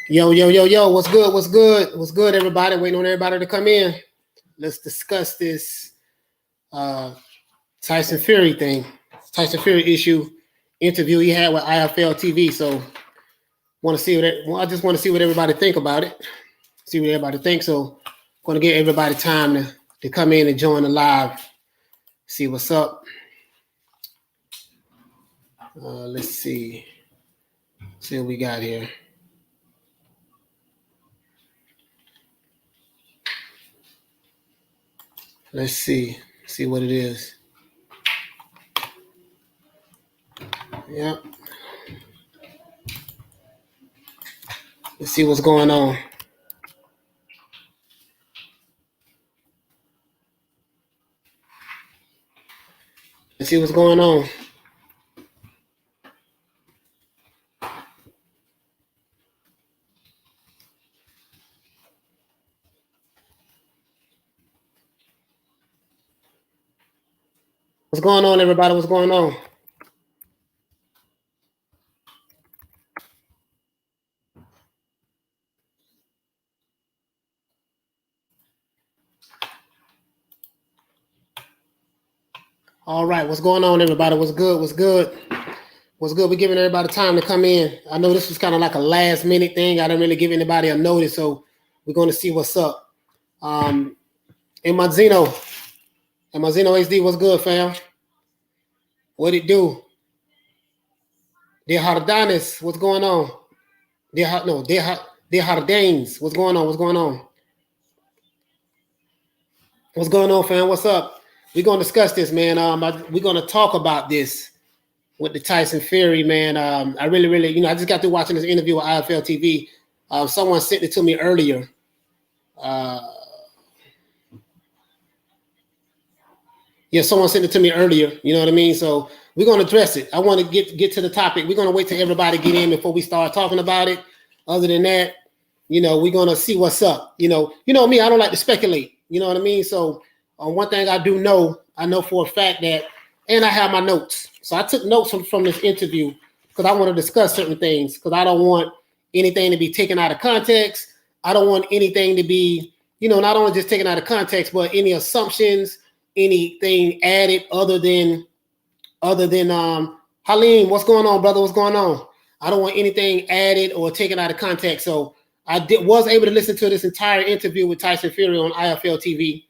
Yo, what's good? What's good? What's good, everybody? Waiting on everybody to come in. Let's discuss this Tyson Fury thing. Tyson Fury issue interview he had with IFL TV. So want to see I just want to see what everybody think about it. See what everybody thinks. So going to give everybody time to come in and join the live. See what's up. Let's see. See what we got here. Let's see what it is. Yep. Let's see what's going on. Let's see what's going on. What's going on, everybody? What's going on? All right, what's going on, everybody? What's good? What's good? What's good? We're giving everybody time to come in. I know this was kind of like a last minute thing. I didn't really give anybody a notice, so we're going to see what's up. Mazino HD, what's good, fam? What it do? De Hardanes, what's going on? De Hardanes, what's going on? What's going on? What's going on, fam? What's up? We're going to discuss this, man. We're going to talk about this with the Tyson Fury, man. I really, I just got through watching this interview with IFL TV. Someone sent it to me earlier. Someone sent it to me earlier. You know what I mean? So we're going to address it. I want to get to the topic. We're going to wait till everybody get in before we start talking about it. Other than that, we're going to see what's up. You know me, I don't like to speculate. You know what I mean? So one thing I do know, I know for a fact that, and I have my notes. So I took notes from this interview because I want to discuss certain things because I don't want anything to be taken out of context. I don't want anything to be, not only just taken out of context, but any assumptions, anything added other than Halim, what's going on, brother? What's going on? I don't want anything added or taken out of context. So I was able to listen to this entire interview with Tyson Fury on IFL TV.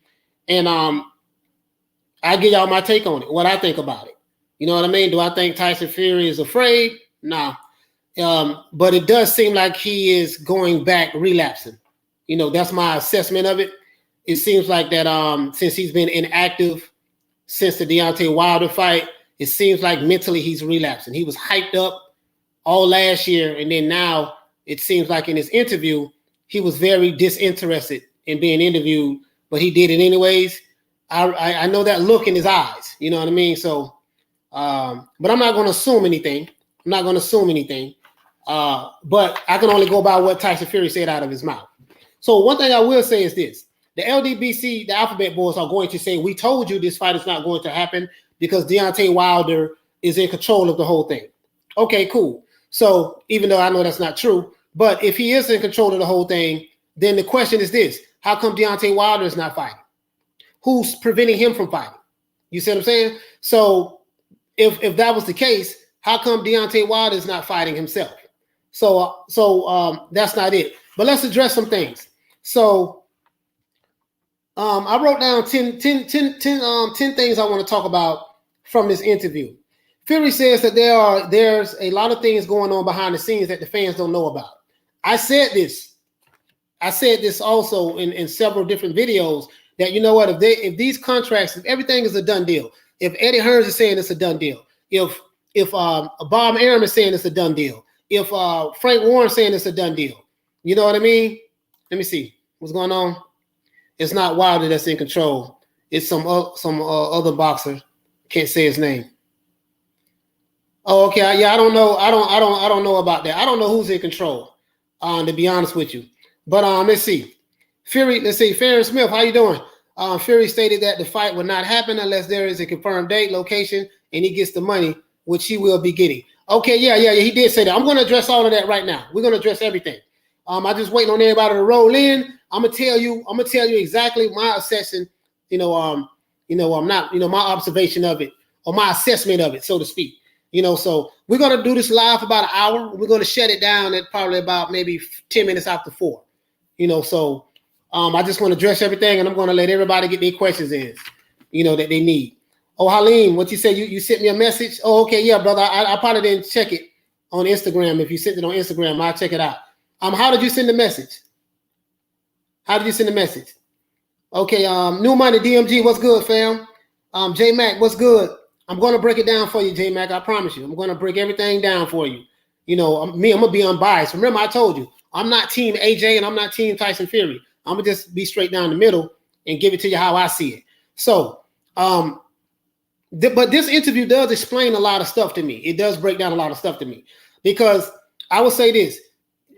And I give y'all my take on it, what I think about it. You know what I mean? Do I think Tyson Fury is afraid? Nah. But it does seem like he is going back, relapsing. That's my assessment of it. It seems like that since he's been inactive since the Deontay Wilder fight, it seems like mentally he's relapsing. He was hyped up all last year, and then now it seems like in his interview, he was very disinterested in being interviewed, but he did it anyways. I know that look in his eyes, you know what I mean? So, but I'm not going to assume anything. But I can only go by what Tyson Fury said out of his mouth. So one thing I will say is this. The LDBC, the Alphabet Boys, are going to say, we told you this fight is not going to happen because Deontay Wilder is in control of the whole thing. Okay, cool. So even though I know that's not true, but if he is in control of the whole thing, then the question is this. How come Deontay Wilder is not fighting? Who's preventing him from fighting? You see what I'm saying? So if that was the case, how come Deontay Wilder is not fighting himself? So that's not it. But let's address some things. So I wrote down 10 things I want to talk about from this interview. Fury says that there's a lot of things going on behind the scenes that the fans don't know about. I said this also in several different videos that, if these contracts, if everything is a done deal, if Eddie Hearns is saying it's a done deal, if Bob Arum is saying it's a done deal, if Frank Warren is saying it's a done deal, you know what I mean? Let me see what's going on. It's not Wilder that's in control. It's some other boxer. Can't say his name. Oh, okay. Yeah, I don't know. I don't know about that. I don't know who's in control. To be honest with you. But let's see. Fury Smith, how you doing? Fury stated that the fight will not happen unless there is a confirmed date, location, and he gets the money, which he will be getting. Okay, yeah, he did say that. I'm going to address all of that right now. We're going to address everything. I just waiting on everybody to roll in. I'm gonna tell you exactly my assessment, my observation of it, or my assessment of it, so to speak. So we're gonna do this live for about an hour. We're gonna shut it down at probably about maybe 10 minutes after 4. So I just want to address everything, and I'm gonna let everybody get their questions in, that they need. Oh, Halim, what you said? You sent me a message? Oh, okay, yeah, brother. I probably didn't check it on Instagram. If you sent it on Instagram, I'll check it out. How did you send the message? Okay, New Money DMG, what's good, fam? J Mac, what's good? I'm gonna break it down for you, J Mac. I promise you. I'm gonna break everything down for you. I'm gonna be unbiased. Remember, I told you I'm not team AJ and I'm not team Tyson Fury. I'm gonna just be straight down the middle and give it to you how I see it. So, but this interview does explain a lot of stuff to me. It does break down a lot of stuff to me, because I will say this: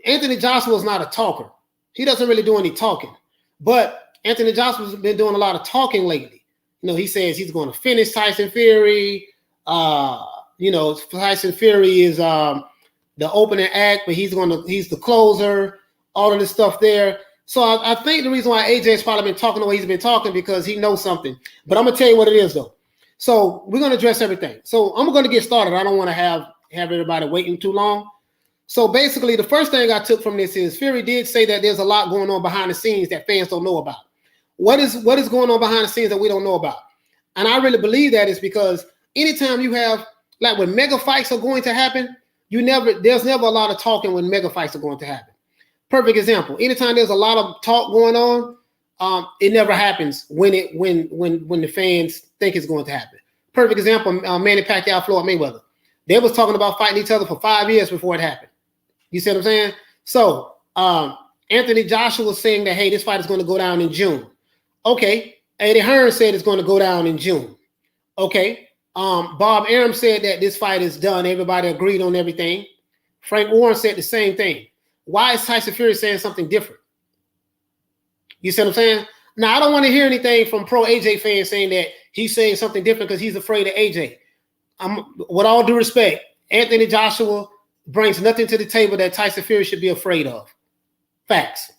Anthony Joshua is not a talker. He doesn't really do any talking, but Anthony Joshua's been doing a lot of talking lately. He says he's going to finish Tyson Fury. Tyson Fury is the opening act, but he's the closer. All of this stuff there. So I think the reason why AJ's probably been talking the way he's been talking, because he knows something. But I'm gonna tell you what it is, though. So we're gonna address everything. So I'm gonna get started. I don't want to have everybody waiting too long. So basically, the first thing I took from this is Fury did say that there's a lot going on behind the scenes that fans don't know about. What is going on behind the scenes that we don't know about? And I really believe that is because anytime you have, like, when mega fights are going to happen, there's never a lot of talking when mega fights are going to happen. Perfect example. Anytime there's a lot of talk going on, it never happens when the fans think it's going to happen. Perfect example, Manny Pacquiao, Floyd Mayweather. They was talking about fighting each other for 5 years before it happened. You see what I'm saying? So Anthony Joshua was saying that, hey, this fight is going to go down in June. Okay. Eddie Hearn said it's going to go down in June. Okay. Bob Arum said that this fight is done. Everybody agreed on everything. Frank Warren said the same thing. Why is Tyson Fury saying something different? You see what I'm saying? Now, I don't want to hear anything from pro AJ fans saying that he's saying something different because he's afraid of AJ. With all due respect, Anthony Joshua brings nothing to the table that Tyson Fury should be afraid of. Facts.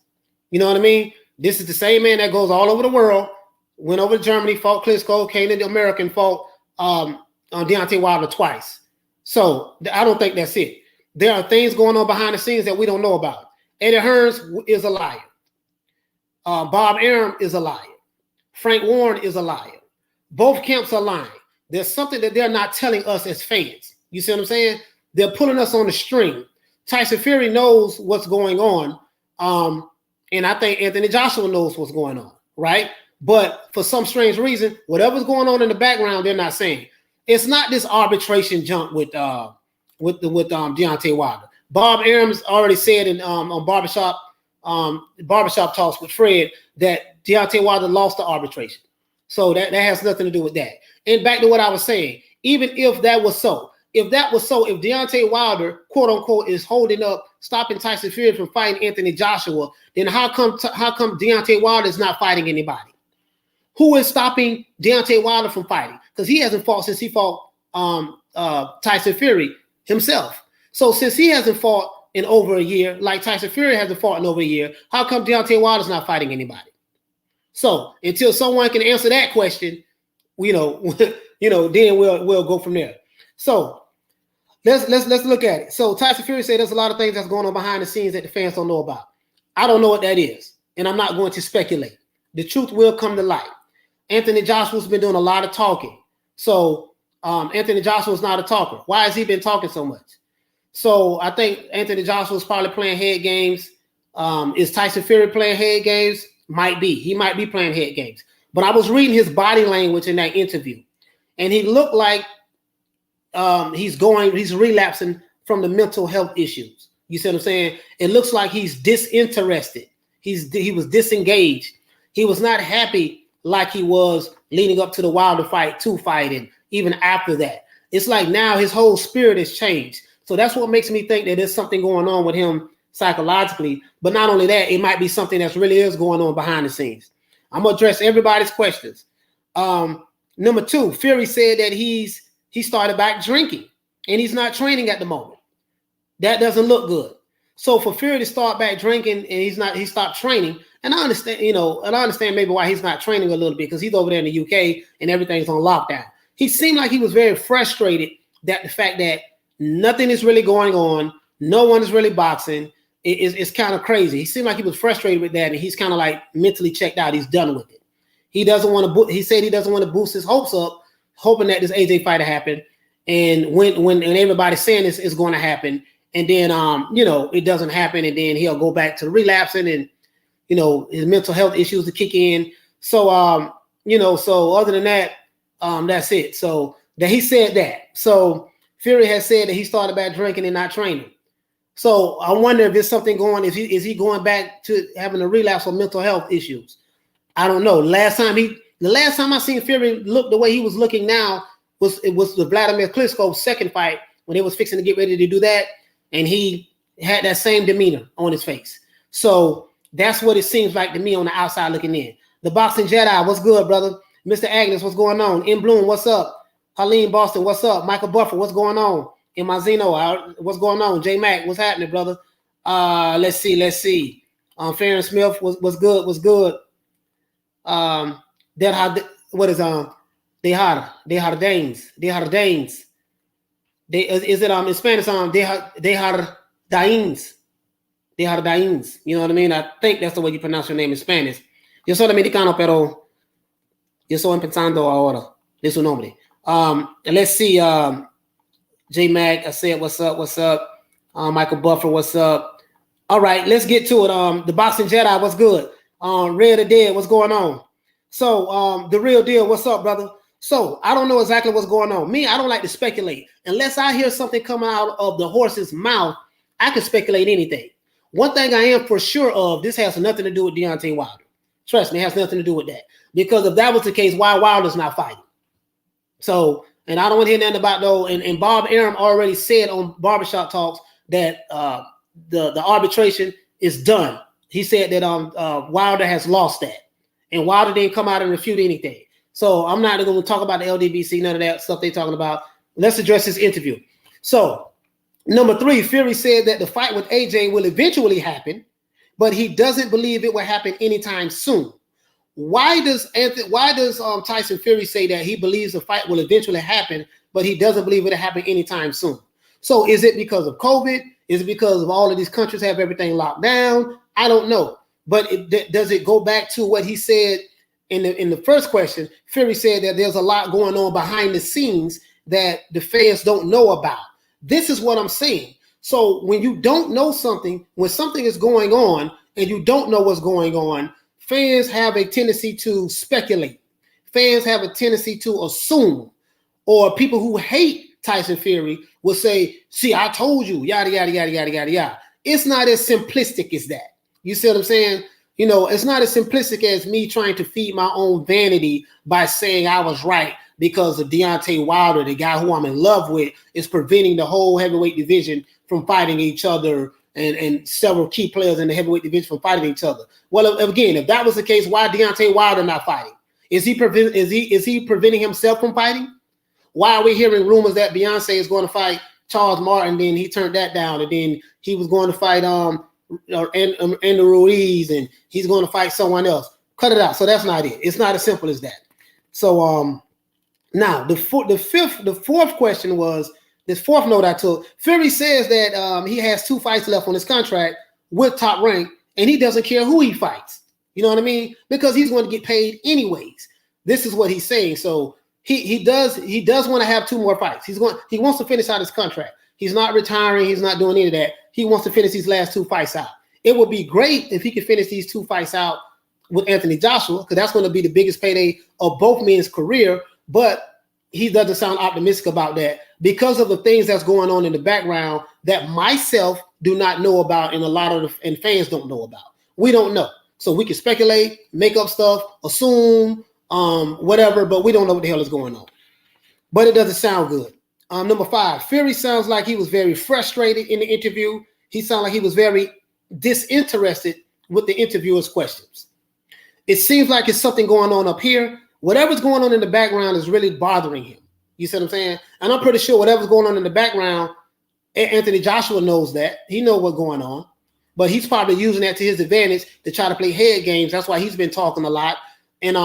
You know what I mean? This is the same man that goes all over the world, went over to Germany, fought Klitschko, came to the American, fought on Deontay Wilder twice. So I don't think that's it. There are things going on behind the scenes that we don't know about. Eddie Hearn is a liar. Bob Arum is a liar. Frank Warren is a liar. Both camps are lying. There's something that they're not telling us as fans. You see what I'm saying? They're pulling us on the string. Tyson Fury knows what's going on. And I think Anthony Joshua knows what's going on, right? But for some strange reason, whatever's going on in the background, they're not saying. It's not this arbitration jump with Deontay Wilder. Bob Arum's already said on barbershop talks with Fred that Deontay Wilder lost the arbitration. So that has nothing to do with that. And back to what I was saying, even if that was so, if Deontay Wilder, quote unquote, is holding up, stopping Tyson Fury from fighting Anthony Joshua, then how come Deontay Wilder is not fighting anybody? Who is stopping Deontay Wilder from fighting? Because he hasn't fought since he fought Tyson Fury himself. So since he hasn't fought in over a year, like Tyson Fury hasn't fought in over a year, how come Deontay Wilder's not fighting anybody? So until someone can answer that question, then we'll go from there. So let's look at it. So Tyson Fury said there's a lot of things that's going on behind the scenes that the fans don't know about. I don't know what that is, and I'm not going to speculate. The truth will come to light. Anthony Joshua's been doing a lot of talking. So Anthony Joshua's not a talker. Why has he been talking so much? So I think Anthony Joshua's probably playing head games. Is Tyson Fury playing head games? Might be. He might be playing head games. But I was reading his body language in that interview, and he looked like he's relapsing from the mental health issues. You see what I'm saying? It looks like he's disinterested. He was disengaged. He was not happy like he was leading up to the Wilder fight, and even after that. It's like now his whole spirit has changed. So that's what makes me think that there's something going on with him psychologically. But not only that, it might be something that really is going on behind the scenes. I'm going to address everybody's questions. Number 2, Fury said that he started back drinking and he's not training at the moment. That doesn't look good. So for Fury to start back drinking and he stopped training, and I understand, and I understand maybe why he's not training a little bit because he's over there in the UK and everything's on lockdown. He seemed like he was very frustrated that the fact that nothing is really going on, no one is really boxing. It's kind of crazy. He seemed like he was frustrated with that, and he's kind of like mentally checked out. He's done with it. He doesn't want to. He said he doesn't want to boost his hopes up, hoping that this AJ fight to happen. And when everybody's saying this is going to happen, and then it doesn't happen, and then he'll go back to relapsing, and his mental health issues to kick in. So so other than that, that's it. So that he said that. So Fury has said that he started back drinking and not training. So I wonder if there's something going. Is he going back to having a relapse on mental health issues? I don't know. The last time I seen Fury look the way he was looking now was the Vladimir Klitschko's second fight when they was fixing to get ready to do that, and he had that same demeanor on his face. So that's what it seems like to me on the outside looking in. The Boxing Jedi, what's good, brother? Mr. Agnes, what's going on? In Bloom, what's up? Harleen Boston, what's up? Michael Buffer, what's going on? In Mazino, what's going on? J Mac, what's happening, brother? Let's see. Farron Smith, what's good? What is De Jardines. Is it in Spanish? De Jardines. You know what I mean? I think that's the way you pronounce your name in Spanish. Yo soy dominicano, pero yo estoy empezando ahora. Es su nombre. Let's see. J Mac, I said, what's up? Michael Buffer, what's up? All right, let's get to it. The Boxing Jedi, what's good? Red or Dead, what's going on? So the real deal, what's up, brother? So I don't know exactly what's going on. Me, I don't like to speculate. Unless I hear something coming out of the horse's mouth, I can speculate anything. One thing I am for sure of, this has nothing to do with Deontay Wilder. Trust me, it has nothing to do with that. Because if that was the case, why Wilder's not fighting? So, and I don't want to hear nothing about though. And Bob Arum already said on Barbershop Talks that the arbitration is done. He said that Wilder has lost that. And Wilder didn't come out and refute anything. So I'm not going to talk about the LDBC, none of that stuff they're talking about. Let's address this interview. So, number 3, Fury said that the fight with AJ will eventually happen, but he doesn't believe it will happen anytime soon. Why does Tyson Fury say that he believes the fight will eventually happen, but he doesn't believe it'll happen anytime soon? So is it because of COVID? Is it because of all of these countries have everything locked down? I don't know. But does it go back to what he said in the first question? Fury said that there's a lot going on behind the scenes that the fans don't know about. This is what I'm saying. So when you don't know something, when something is going on and you don't know what's going on, fans have a tendency to speculate. Fans have a tendency to assume, or people who hate Tyson Fury will say, see, I told you, yada, yada, yada, yada, yada, yada. It's not as simplistic as that. You see what I'm saying? It's not as simplistic as me trying to feed my own vanity by saying I was right because of Deontay Wilder, the guy who I'm in love with, is preventing the whole heavyweight division from fighting each other and several key players in the heavyweight division from fighting each other. Well, again, if that was the case, why Deontay Wilder not fighting? Is he preventing himself from fighting? Why are we hearing rumors that Beyonce is going to fight Charles Martin, then he turned that down, and then he was going to fight Andrew Ruiz, and he's going to fight someone else? Cut it out. So that's not it. It's not as simple as that. So now the fourth question was this fourth note I took. Fury says that he has 2 fights left on his contract with Top Rank, and he doesn't care who he fights. You know what I mean? Because he's going to get paid anyways. This is what he's saying. So he does want to have 2 more fights. He wants to finish out his contract. He's not retiring. He's not doing any of that. He wants to finish these last 2 fights out. It would be great if he could finish these 2 fights out with Anthony Joshua, because that's going to be the biggest payday of both men's career. But he doesn't sound optimistic about that because of the things that's going on in the background that myself do not know about, and a lot of and fans don't know about. We don't know. So we can speculate, make up stuff, assume, whatever, but we don't know what the hell is going on. But it doesn't sound good. Number 5, Fury sounds like he was very frustrated in the interview. He sounded like he was very disinterested with the interviewer's questions. It seems like it's something going on up here. Whatever's going on in the background is really bothering him. You see what I'm saying? And I'm pretty sure whatever's going on in the background Anthony Joshua knows that. He knows what's going on. But he's probably using that to his advantage to try to play head games. That's why he's been talking a lot. And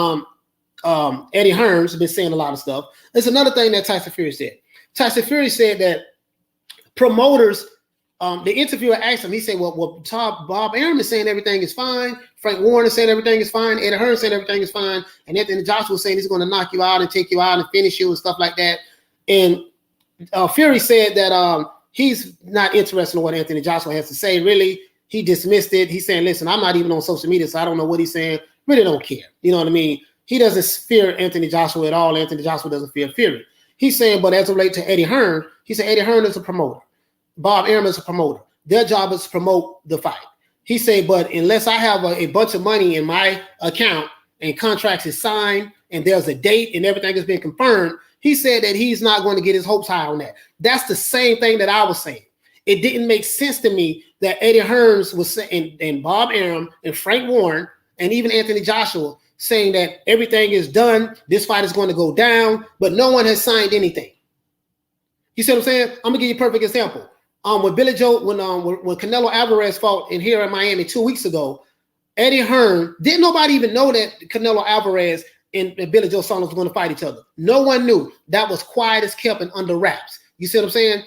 Eddie Hearn's been saying a lot of stuff. There's another thing that Tyson Fury said. Tyson Fury said that promoters, the interviewer asked him, he said, well, Bob Arum is saying everything is fine. Frank Warren is saying everything is fine. Eddie Hearn saying everything is fine. And Anthony Joshua was saying he's going to knock you out and take you out and finish you and stuff like that. And Fury said that he's not interested in what Anthony Joshua has to say. Really, he dismissed it. He's saying, listen, I'm not even on social media, so I don't know what he's saying. Really don't care. You know what I mean? He doesn't fear Anthony Joshua at all. Anthony Joshua doesn't fear Fury. He's saying, but as it relates to Eddie Hearn, he said Eddie Hearn is a promoter. Bob Arum is a promoter. Their job is to promote the fight. He said, but unless I have a bunch of money in my account and contracts is signed and there's a date and everything has been confirmed, he said that he's not going to get his hopes high on that. That's the same thing that I was saying. It didn't make sense to me that Eddie Hearns was saying, and Bob Arum and Frank Warren and even Anthony Joshua saying that everything is done, this fight is going to go down, but no one has signed anything. You see what I'm saying? I'm gonna give you a perfect example. When Billy Joe, when Canelo Alvarez fought in here in Miami 2 weeks ago, Eddie Hearn, didn't nobody even know that Canelo Alvarez and Billy Joe Saunders were going to fight each other. No one knew. That was quiet as kept and under wraps. You see what I'm saying?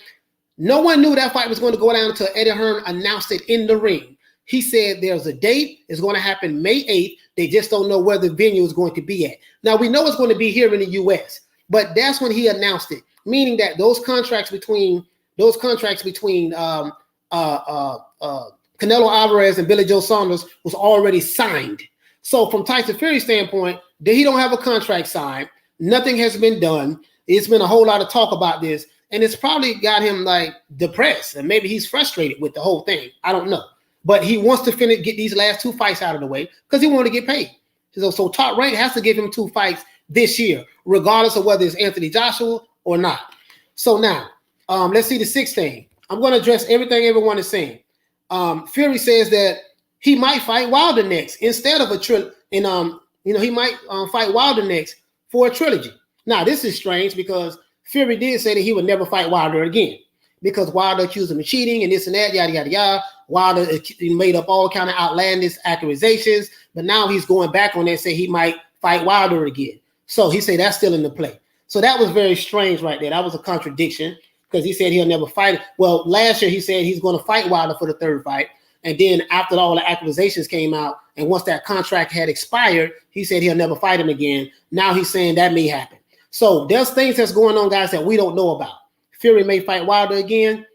No one knew that fight was going to go down until Eddie Hearn announced it in the ring. He said there's a date. It's going to happen May 8th. They just don't know where the venue is going to be at. Now, we know it's going to be here in the U.S., but that's when he announced it, meaning that those contracts between Canelo Alvarez and Billy Joe Saunders was already signed. So from Tyson Fury's standpoint, he don't have a contract signed. Nothing has been done. It's been a whole lot of talk about this, and it's probably got him like depressed, and maybe he's frustrated with the whole thing. I don't know. But he wants to get these last two fights out of the way because he wants to get paid. So Top Rank has to give him 2 fights this year, regardless of whether it's Anthony Joshua or not. So now, let's see the 6th thing. I'm going to address everything everyone is saying. Fury says that he might fight Wilder next instead of a trilogy. And he might fight Wilder next for a trilogy. Now, this is strange because Fury did say that he would never fight Wilder again because Wilder accused him of cheating and this and that, yada, yada, yada. Wilder made up all kind of outlandish accusations, but now he's going back on that, say he might fight Wilder again. So he said that's still in the play. So that was very strange right there. That was a contradiction because he said he'll never fight. Well, last year he said he's going to fight Wilder for the 3rd fight. And then after all the accusations came out, and once that contract had expired, he said he'll never fight him again. Now he's saying that may happen. So there's things that's going on, guys, that we don't know about. Fury may fight Wilder again.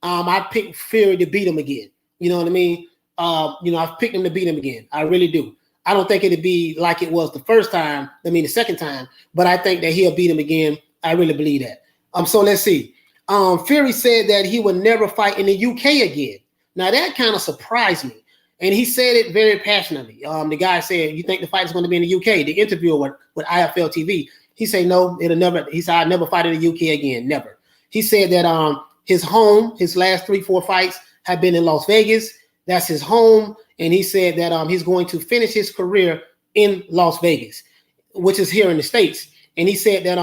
I picked Fury to beat him again. You know what I mean? I've picked him to beat him again. I really do. I don't think it'd be like it was the second time, but I think that he'll beat him again. I really believe that. So let's see. Fury said that he would never fight in the UK again. Now that kind of surprised me. And he said it very passionately. The guy said, you think the fight is going to be in the UK? The interviewer with IFL TV, he said, no, it'll never. He said, I'll never fight in the UK again. Never. He said that his home, his last 3-4 fights have been in Las Vegas. That's his home. And he said that he's going to finish his career in Las Vegas, which is here in the States. And he said that,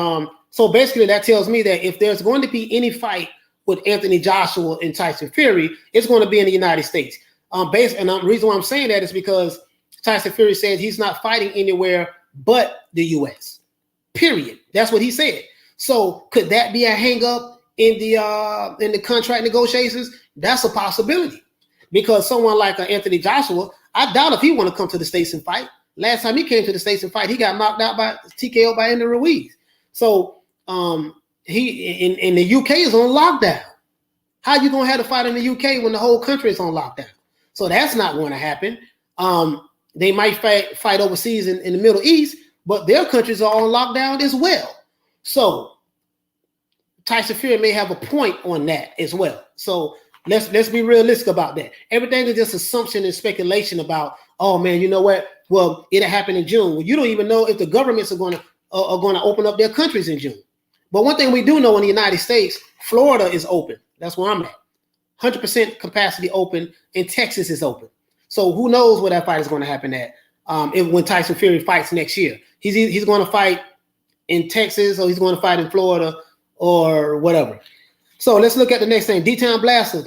so basically that tells me that if there's going to be any fight with Anthony Joshua and Tyson Fury, it's going to be in the United States. And the reason why I'm saying that is because Tyson Fury says he's not fighting anywhere but the U.S. Period. That's what he said. So could that be a hang up in the contract negotiations? That's a possibility. Because someone like Anthony Joshua, I doubt if he want to come to the States and fight. Last time he came to the States and fight, he got knocked out by TKO by Andy Ruiz. So he in the UK is on lockdown. How you gonna have to fight in the UK when the whole country is on lockdown? So that's not going to happen. They might fight overseas in the Middle East, but their countries are on lockdown as well. So Tyson Fury may have a point on that as well. So let's be realistic about that. Everything is just assumption and speculation about, oh man, you know what? Well, it'll happen in June. Well, you don't even know if the governments are going to open up their countries in June. But one thing we do know in the United States, Florida is open. That's where I'm at. 100% capacity open, and Texas is open. So who knows where that fight is going to happen at when Tyson Fury fights next year. He's going to fight in Texas, or he's going to fight in Florida or whatever. So let's look at the next thing. D-Town Blaster.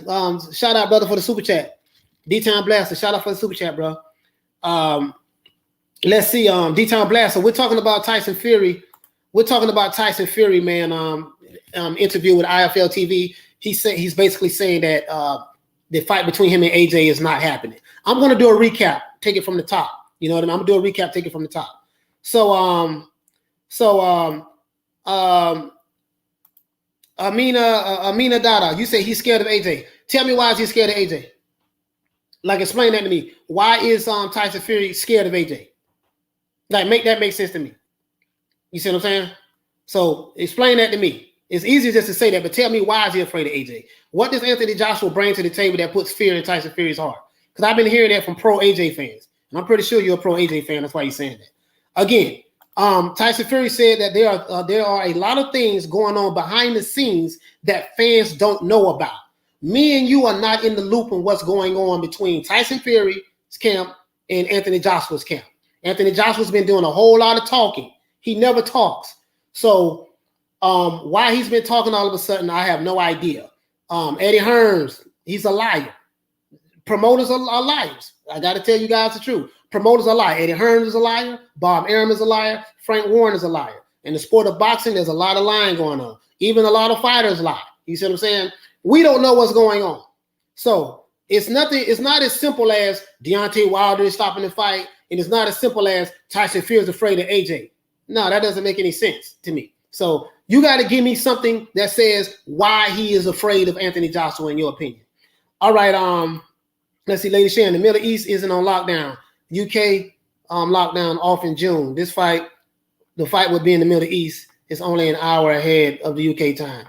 Shout out, brother, for the super chat. D-Town Blaster. Shout out for the super chat, bro. Let's see. D-Town Blaster. We're talking about Tyson Fury. We're talking about Tyson Fury, man. Interview with IFL TV. He's basically saying that the fight between him and AJ is not happening. I'm gonna do a recap. Take it from the top. You know what I mean? I'm gonna do a recap. Take it from the top. So Amina Dada, you say he's scared of AJ. Tell me why is he scared of AJ? Like, explain that to me. Why is Tyson Fury scared of AJ? Like, make that make sense to me. You see what I'm saying? So explain that to me. It's easy just to say that, but tell me why is he afraid of AJ? What does Anthony Joshua bring to the table that puts fear in Tyson Fury's heart? Because I've been hearing that from pro AJ fans, and I'm pretty sure you're a pro AJ fan. That's why you're saying that. Again, Tyson Fury said that there are a lot of things going on behind the scenes that fans don't know about. Me and you are not in the loop on what's going on between Tyson Fury's camp and Anthony Joshua's camp. Anthony Joshua's been doing a whole lot of talking. He never talks. So why he's been talking all of a sudden, I have no idea. Eddie Hearns, he's a liar. Promoters are liars. I got to tell you guys the truth. Promoters are liars. Eddie Hearns is a liar. Bob Arum is a liar. Frank Warren is a liar. In the sport of boxing, there's a lot of lying going on. Even a lot of fighters lie. You see what I'm saying? We don't know what's going on. So it's not as simple as Deontay Wilder is stopping the fight, and it's not as simple as Tyson Fury is afraid of AJ. No, that doesn't make any sense to me. So you got to give me something that says why he is afraid of Anthony Joshua, in your opinion. All right, let's see, Lady Shannon, the Middle East isn't on lockdown. UK lockdown off in June. The fight would be in the Middle East. It's only an hour ahead of the UK time.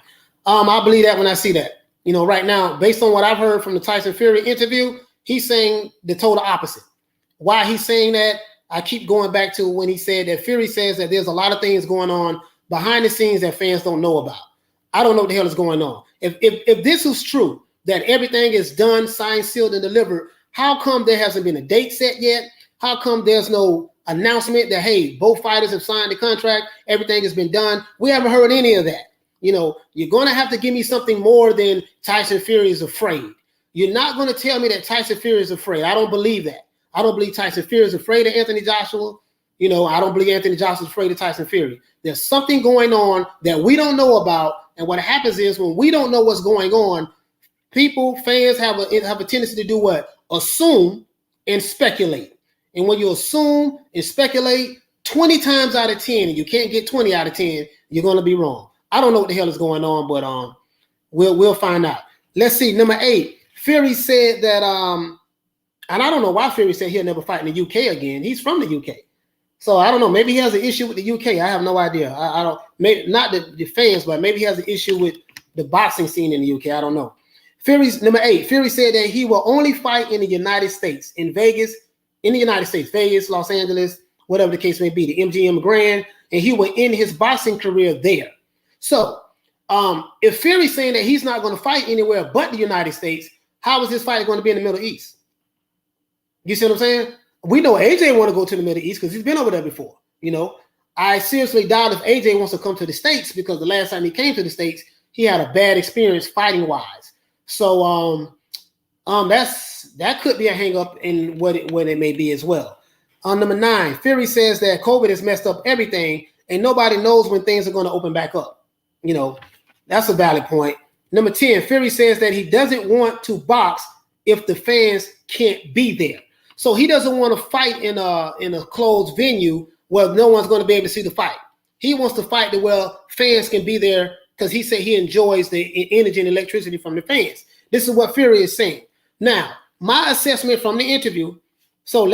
I believe that when I see that. You know, right now, based on what I've heard from the Tyson Fury interview, he's saying the total opposite. Why he's saying that, I keep going back to when he said that Fury says that there's a lot of things going on behind the scenes that fans don't know about. I don't know what the hell is going on. If this is true, that everything is done, signed, sealed, and delivered, how come there hasn't been a date set yet? How come there's no announcement that, hey, both fighters have signed the contract, everything has been done? We haven't heard any of that. You know, you're going to have to give me something more than Tyson Fury is afraid. You're not going to tell me that Tyson Fury is afraid. I don't believe that. I don't believe Tyson Fury is afraid of Anthony Joshua. You know, I don't believe Anthony Joshua is afraid of Tyson Fury. There's something going on that we don't know about. And what happens is when we don't know what's going on, fans have a tendency to do what? Assume and speculate. And when you assume and speculate 20 times out of 10, and you can't get 20 out of 10, you're going to be wrong. I don't know what the hell is going on, but we'll find out. Let's see. Number 8, Fury said that, and I don't know why Fury said he'll never fight in the UK again. He's from the UK. So I don't know. Maybe he has an issue with the UK. I have no idea. I don't, maybe not the fans, but maybe he has an issue with the boxing scene in the UK. I don't know. Number 8, Fury said that he will only fight in the United States, in Vegas, Vegas, Los Angeles, whatever the case may be, the MGM Grand, and he will end his boxing career there. So if Fury's saying that he's not going to fight anywhere but the United States, how is this fight going to be in the Middle East? You see what I'm saying? We know AJ want to go to the Middle East because he's been over there before. You know, I seriously doubt if AJ wants to come to the States because the last time he came to the States, he had a bad experience fighting wise. So that could be a hang up in what it may be as well. Number 9, Fury says that COVID has messed up everything and nobody knows when things are going to open back up. You know, that's a valid point. Number 10, Fury says that he doesn't want to box if the fans can't be there. So he doesn't want to fight in a closed venue where no one's going to be able to see the fight. He wants to fight where fans can be there because he said he enjoys the energy and electricity from the fans. This is what Fury is saying. Now, my assessment from the interview. So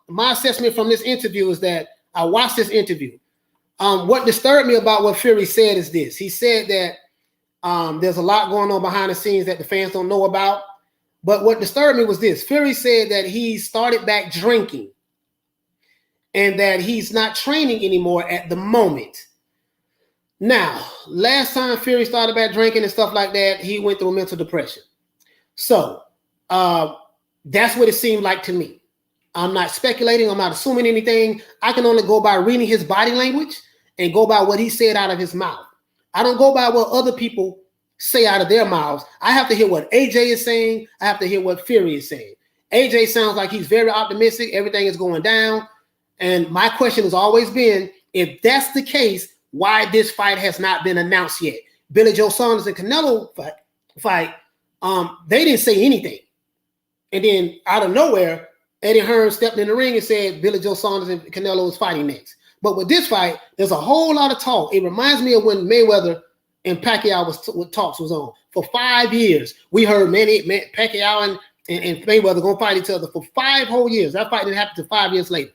my assessment from this interview is that I watched this interview. What disturbed me about what Fury said is this. He said that there's a lot going on behind the scenes that the fans don't know about. But what disturbed me was this. Fury said that he started back drinking and that he's not training anymore at the moment. Now, last time Fury started back drinking and stuff like that, he went through mental depression. So that's what it seemed like to me. I'm not speculating. I'm not assuming anything. I can only go by reading his body language and go by what he said out of his mouth. I don't go by what other people say out of their mouths. I have to hear what AJ is saying. I have to hear what Fury is saying. AJ sounds like he's very optimistic. Everything is going down. And my question has always been, if that's the case, why this fight has not been announced yet? Billy Joe Saunders and Canelo fight, they didn't say anything. And then out of nowhere, Eddie Hearn stepped in the ring and said Billy Joe Saunders and Canelo was fighting next. But with this fight, there's a whole lot of talk. It reminds me of when Mayweather and Pacquiao talks was on. For 5 years, we heard Pacquiao and Mayweather going to fight each other for 5 whole years. That fight didn't happen to 5 years later.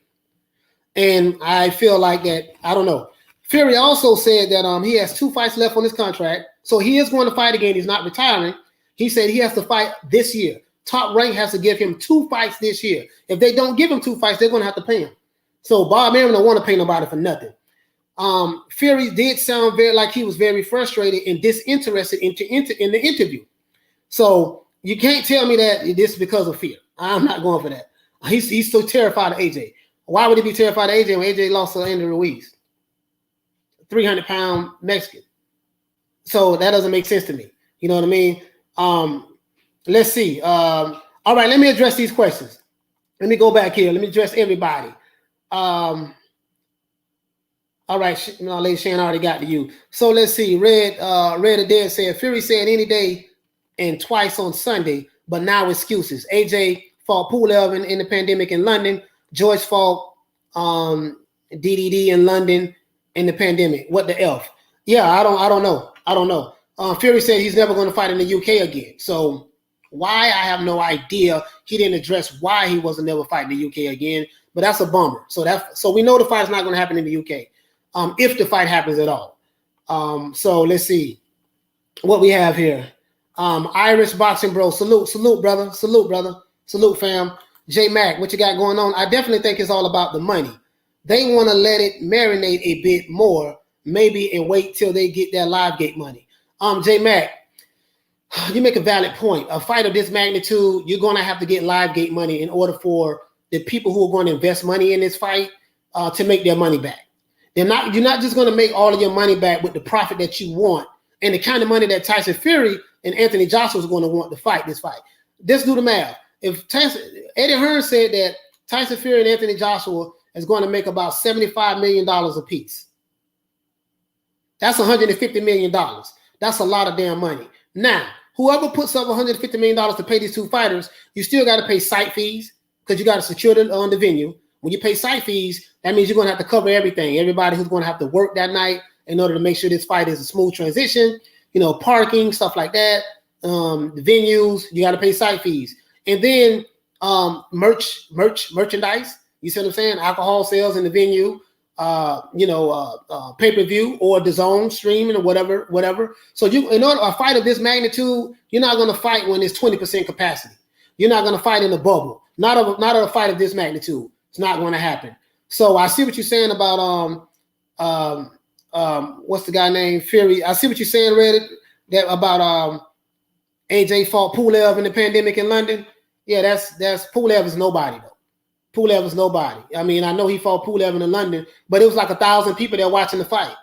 And I feel like that, I don't know. Fury also said that he has 2 fights left on his contract. So he is going to fight again. He's not retiring. He said he has to fight this year. Top Rank has to give him 2 fights this year. If they don't give him 2 fights, they're going to have to pay him. So Bob Arum don't want to pay nobody for nothing. Fury did sound like he was very frustrated and disinterested in the interview. So you can't tell me that this is because of fear. I'm not going for that. He's so terrified of AJ. Why would he be terrified of AJ when AJ lost to Andy Ruiz? 300-pound Mexican. So that doesn't make sense to me. You know what I mean? Let's see. All right, let me address these questions. Let me go back here. Let me address everybody. All right, Lady Shannon already got to you. So let's see. Red Adair said, Fury said any day and twice on Sunday, but now excuses. AJ fought Pulev in the pandemic in London. George fought DDD in London in the pandemic. What the F? Yeah, I don't know. Fury said he's never going to fight in the UK again. So why? I have no idea. He didn't address why he wasn't never fighting the UK again, but that's a bummer. So we know the fight is not going to happen in the UK. If the fight happens at all. So let's see what we have here. Irish Boxing Bro, salute, brother. Salute, fam. J Mac, what you got going on? I definitely think it's all about the money. They want to let it marinate a bit more, maybe, and wait till they get their live gate money. J Mac, you make a valid point. A fight of this magnitude, you're going to have to get live gate money in order for the people who are going to invest money in this fight to make their money back. You're not just going to make all of your money back with the profit that you want and the kind of money that Tyson Fury and Anthony Joshua is going to want to fight this fight. Let's do the math. If Eddie Hearn said that Tyson Fury and Anthony Joshua is going to make about $75 million a piece. That's $150 million. That's a lot of damn money. Now, whoever puts up $150 million to pay these 2 fighters, you still got to pay site fees because you got to secure the venue. When you pay site fees, that means you're going to have to cover everything. Everybody who's going to have to work that night in order to make sure this fight is a smooth transition, parking, stuff like that, the venues, you got to pay site fees. And then merchandise, you see what I'm saying? Alcohol sales in the venue, pay-per-view or the zone streaming or whatever. So in order a fight of this magnitude, you're not going to fight when it's 20% capacity. You're not going to fight in a bubble. Not a fight of this magnitude. It's not going to happen. So I see what you're saying about what's the guy named Fury? I see what you're saying, Reddit, that about AJ fought Pulev in the pandemic in London. Yeah, that's Pulev is nobody though. Pulev is nobody. I mean, I know he fought Pulev in London, but it was like 1,000 people there watching the fight.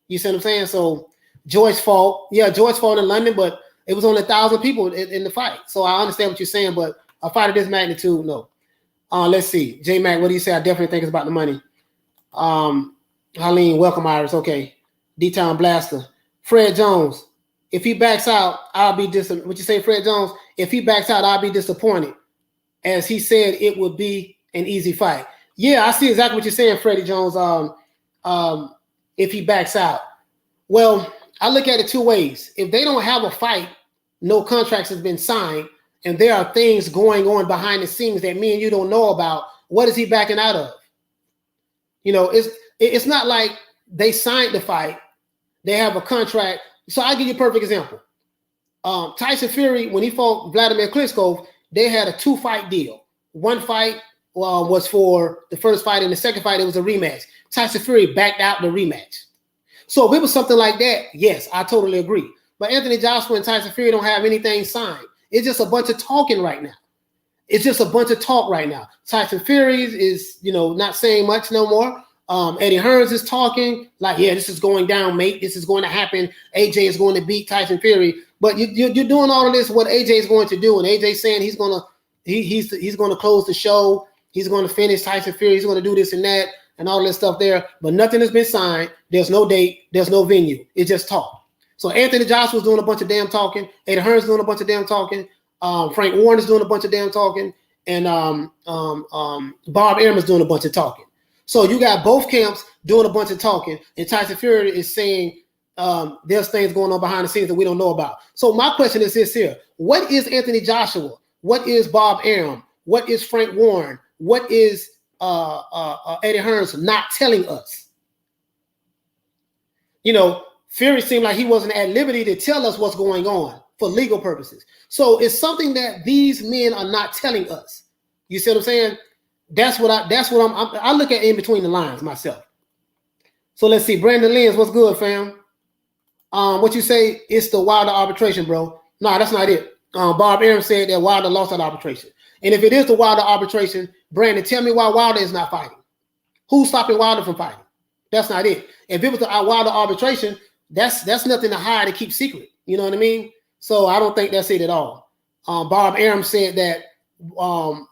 You see what I'm saying? So George fought in London, but it was only 1,000 people in the fight. So I understand what you're saying, but a fight of this magnitude, no. Let's see. J Mac, what do you say? I definitely think it's about the money. Harleen, welcome, Iris. Okay. D-Town Blaster. Fred Jones. If he backs out, I'll be disappointed. What you say, Fred Jones? If he backs out, I'll be disappointed. As he said, it would be an easy fight. Yeah, I see exactly what you're saying, Freddie Jones. If he backs out. Well, I look at it 2 ways. If they don't have a fight, no contracts has been signed, and there are things going on behind the scenes that me and you don't know about, what is he backing out of? It's not like they signed the fight. They have a contract. So I'll give you a perfect example. Tyson Fury, when he fought Vladimir Klitschko, they had a 2-fight deal. One fight was for the first fight, and the second fight, it was a rematch. Tyson Fury backed out the rematch. So if it was something like that, yes, I totally agree. But Anthony Joshua and Tyson Fury don't have anything signed. It's just a bunch of talking right now. Tyson Fury is, not saying much no more. Eddie Hearns is talking like, yeah, this is going down, mate. This is going to happen. AJ is going to beat Tyson Fury. But you're doing all of this, what AJ is going to do. And AJ saying he's going to close the show. He's going to finish Tyson Fury. He's going to do this and that and all this stuff there. But nothing has been signed. There's no date. There's no venue. It's just talk. So Anthony Joshua's doing a bunch of damn talking. Eddie Hearns doing a bunch of damn talking. Frank Warren is doing a bunch of damn talking. And Bob Arum is doing a bunch of talking. So you got both camps doing a bunch of talking, and Tyson Fury is saying there's things going on behind the scenes that we don't know about. So my question is this here. What is Anthony Joshua? What is Bob Arum? What is Frank Warren? What is Eddie Hearns not telling us? You know, Fury seemed like he wasn't at liberty to tell us what's going on for legal purposes. So it's something that these men are not telling us. You see what I'm saying? I look at in between the lines myself. So let's see. Brandon Lens, what's good, fam? What you say? It's the Wilder arbitration, bro. No, that's not it. Bob Arum said that Wilder lost that arbitration. And if it is the Wilder arbitration, Brandon, tell me why Wilder is not fighting. Who's stopping Wilder from fighting? That's not it. If it was the Wilder arbitration, that's nothing to hide and keep secret. You know what I mean? So I don't think that's it at all. Bob Arum said that Wilder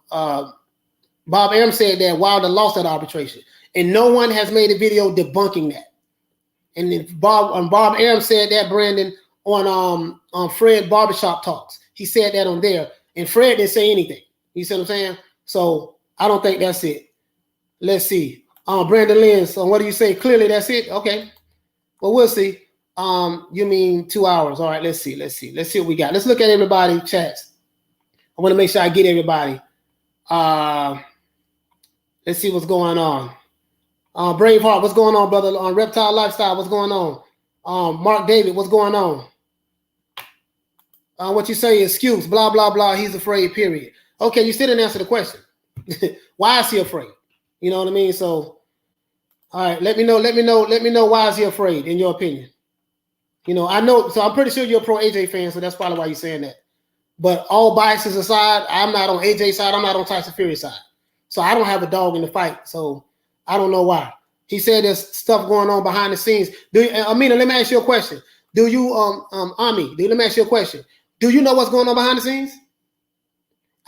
lost that arbitration, and no one has made a video debunking that. And then Bob Arum said that, Brandon, on Fred Barbershop Talks. He said that on there, and Fred didn't say anything. You see what I'm saying? So I don't think that's it. Let's see. Brandon Lynn, so what do you say? Clearly that's it? Okay. Well, we'll see. You mean 2 hours. All right, let's see what we got. Let's look at everybody chats. I want to make sure I get everybody. Let's see what's going on. Braveheart, what's going on, brother? On Reptile Lifestyle, what's going on? Mark David, what's going on? What you say, excuse, blah, blah, blah. He's afraid, period. Okay, you still didn't answer the question. Why is he afraid? You know what I mean? So, all right, let me know why is he afraid, in your opinion? You know, I know, so I'm pretty sure you're a pro AJ fan, so that's probably why you're saying that. But all biases aside, I'm not on AJ's side, I'm not on Tyson Fury's side. So I don't have a dog in the fight. So I don't know why. He said there's stuff going on behind the scenes. Amina, let me ask you a question. Let me ask you a question. Do you know what's going on behind the scenes?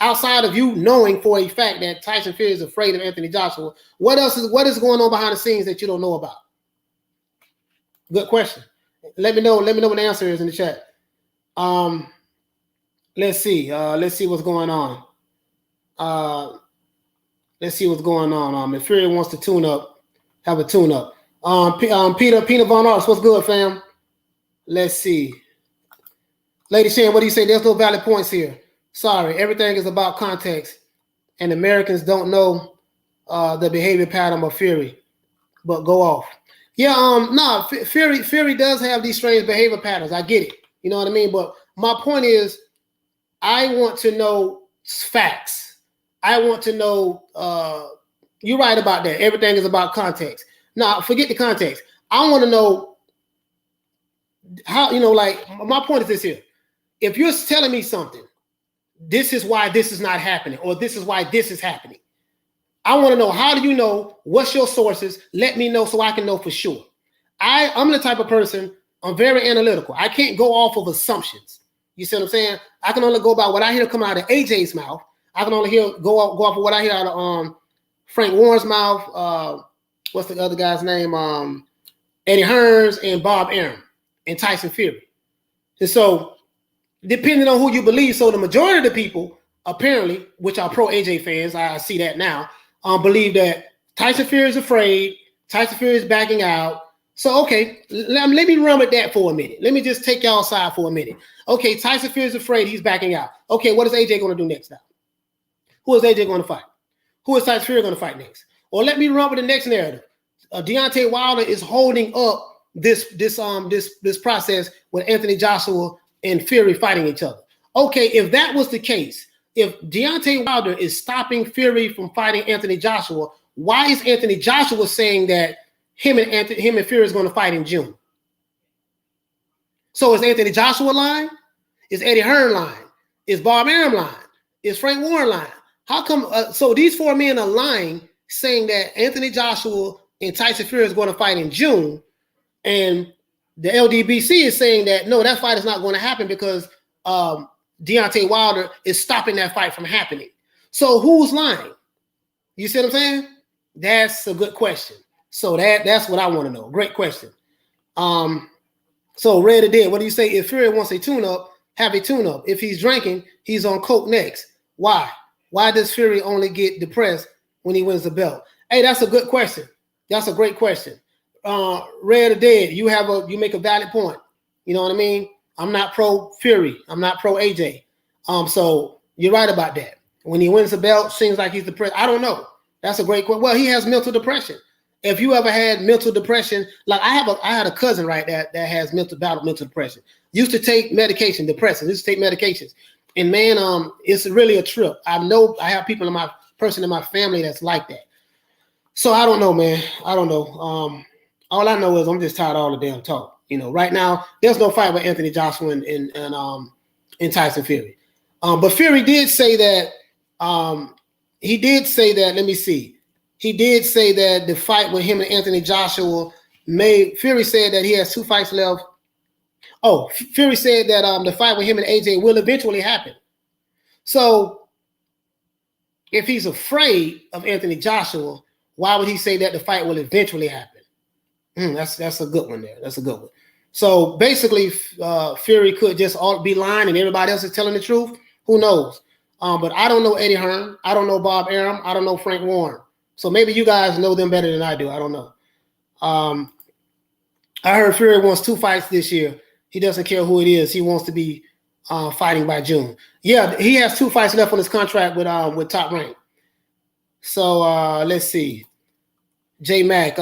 Outside of you knowing for a fact that Tyson Fury is afraid of Anthony Joshua, what is going on behind the scenes that you don't know about? Good question. Let me know what the answer is in the chat. Let's see. Let's see what's going on. Let's see what's going on. If Fury wants to tune up, have a tune up. Peter Von Arts, what's good, fam? Let's see. Lady Shan, what do you say? There's no valid points here. Sorry, everything is about context, and Americans don't know the behavior pattern of Fury. But go off. Yeah, Fury does have these strange behavior patterns. I get it. You know what I mean? But my point is, I want to know facts. I want to know, you're right about that. Everything is about context. Now, forget the context. I want to know how, like, my point is this here. If you're telling me something, this is why this is not happening, or this is why this is happening. I want to know, how do you know? What's your sources? Let me know so I can know for sure. I'm the type of person, I'm very analytical. I can't go off of assumptions. You see what I'm saying? I can only go by what I hear coming out of AJ's mouth. I can only go off of what I hear out of Frank Warren's mouth. What's the other guy's name? Eddie Hearns and Bob Arum and Tyson Fury. And so, depending on who you believe, so the majority of the people, apparently, which are pro AJ fans, I see that now, believe that Tyson Fury is afraid, Tyson Fury is backing out. So, okay, let me run with that for a minute. Let me just take y'all aside for a minute. Okay, Tyson Fury is afraid, he's backing out. Okay, what is AJ going to do next now? Who is AJ going to fight? Who is Tyson Fury going to fight next? Or let me run with the next narrative. Deontay Wilder is holding up this process with Anthony Joshua and Fury fighting each other. Okay, if that was the case, if Deontay Wilder is stopping Fury from fighting Anthony Joshua, why is Anthony Joshua saying that him and Fury is going to fight in June? So is Anthony Joshua lying? Is Eddie Hearn lying? Is Bob Arum lying? Is Frank Warren lying? How come? So these four men are lying, saying that Anthony Joshua and Tyson Fury is going to fight in June, and the LDBC is saying that no, that fight is not going to happen because Deontay Wilder is stopping that fight from happening. So who's lying? You see what I'm saying? That's a good question. So that's what I want to know. Great question. So Red or Dead, what do you say? If Fury wants a tune-up, have a tune-up. If he's drinking, he's on coke next. Why? Why does Fury only get depressed when he wins the belt? Hey, that's a good question. That's a great question. Red or Dead, you make a valid point. You know what I mean? I'm not pro Fury. I'm not pro AJ. So you're right about that. When he wins the belt, seems like he's depressed. I don't know. That's a great question. Well, he has mental depression. If you ever had mental depression, like I had a cousin, right, that has mental depression. Used to take medication, depressants. Used to take medications, and man, it's really a trip. I have people in my family that's like that. So I don't know, man. I don't know. All I know is I'm just tired of all the damn talk. You know, right now there's no fight with Anthony Joshua and Tyson Fury. But Fury did say that. He did say that. Let me see. He did say that the fight with him and Anthony Joshua Fury said that he has 2 fights left. Oh, Fury said that the fight with him and AJ will eventually happen. So if he's afraid of Anthony Joshua, why would he say that the fight will eventually happen? That's a good one there. That's a good one. So basically, Fury could just all be lying and everybody else is telling the truth. Who knows? But I don't know Eddie Hearn. I don't know Bob Arum. I don't know Frank Warren. So maybe you guys know them better than I do. I don't know. I heard Fury wants 2 fights this year. He doesn't care who it is. He wants to be fighting by June. Yeah, he has 2 fights left on his contract with Top Rank. So let's see. J Mac,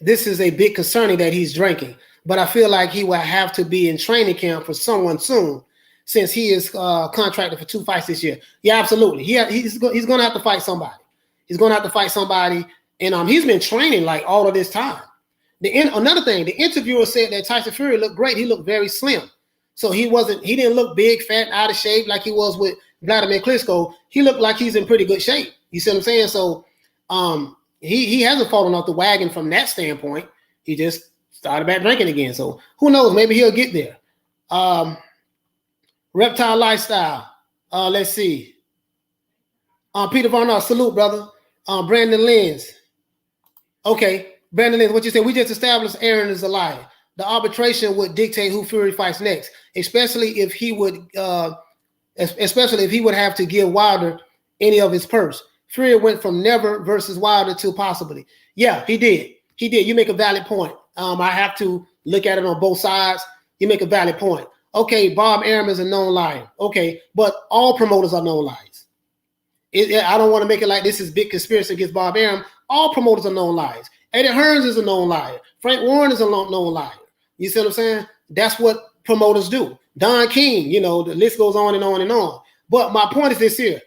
this is a bit concerning that he's drinking, but I feel like he will have to be in training camp for someone soon, since he is contracted for 2 fights this year. Yeah, absolutely. He's going to have to fight somebody. He's going to have to fight somebody, and he's been training like all of this time. Another thing, the interviewer said that Tyson Fury looked great. He looked very slim, so he didn't look big, fat, out of shape like he was with Vladimir Klitschko. He looked like he's in pretty good shape. You see what I'm saying? So he hasn't fallen off the wagon from that standpoint. He just started back drinking again. So who knows? Maybe he'll get there. Reptile Lifestyle. Let's see. Peter Varnar, salute, brother. Brandon Lenz. Okay, Brandon Lenz, what you said? We just established Aaron is a liar. The arbitration would dictate who Fury fights next, especially if he would have to give Wilder any of his purse. Fury went from never versus Wilder to possibly. Yeah, he did. He did. You make a valid point. I have to look at it on both sides. You make a valid point. Okay, Bob Arum is a known liar. Okay, but all promoters are known liars. I don't want to make it like this is big conspiracy against Bob Arum. All promoters are known liars. Eddie Hearns is a known liar. Frank Warren is a known liar. You see what I'm saying? That's what promoters do. Don King, the list goes on and on and on. But my point is this here.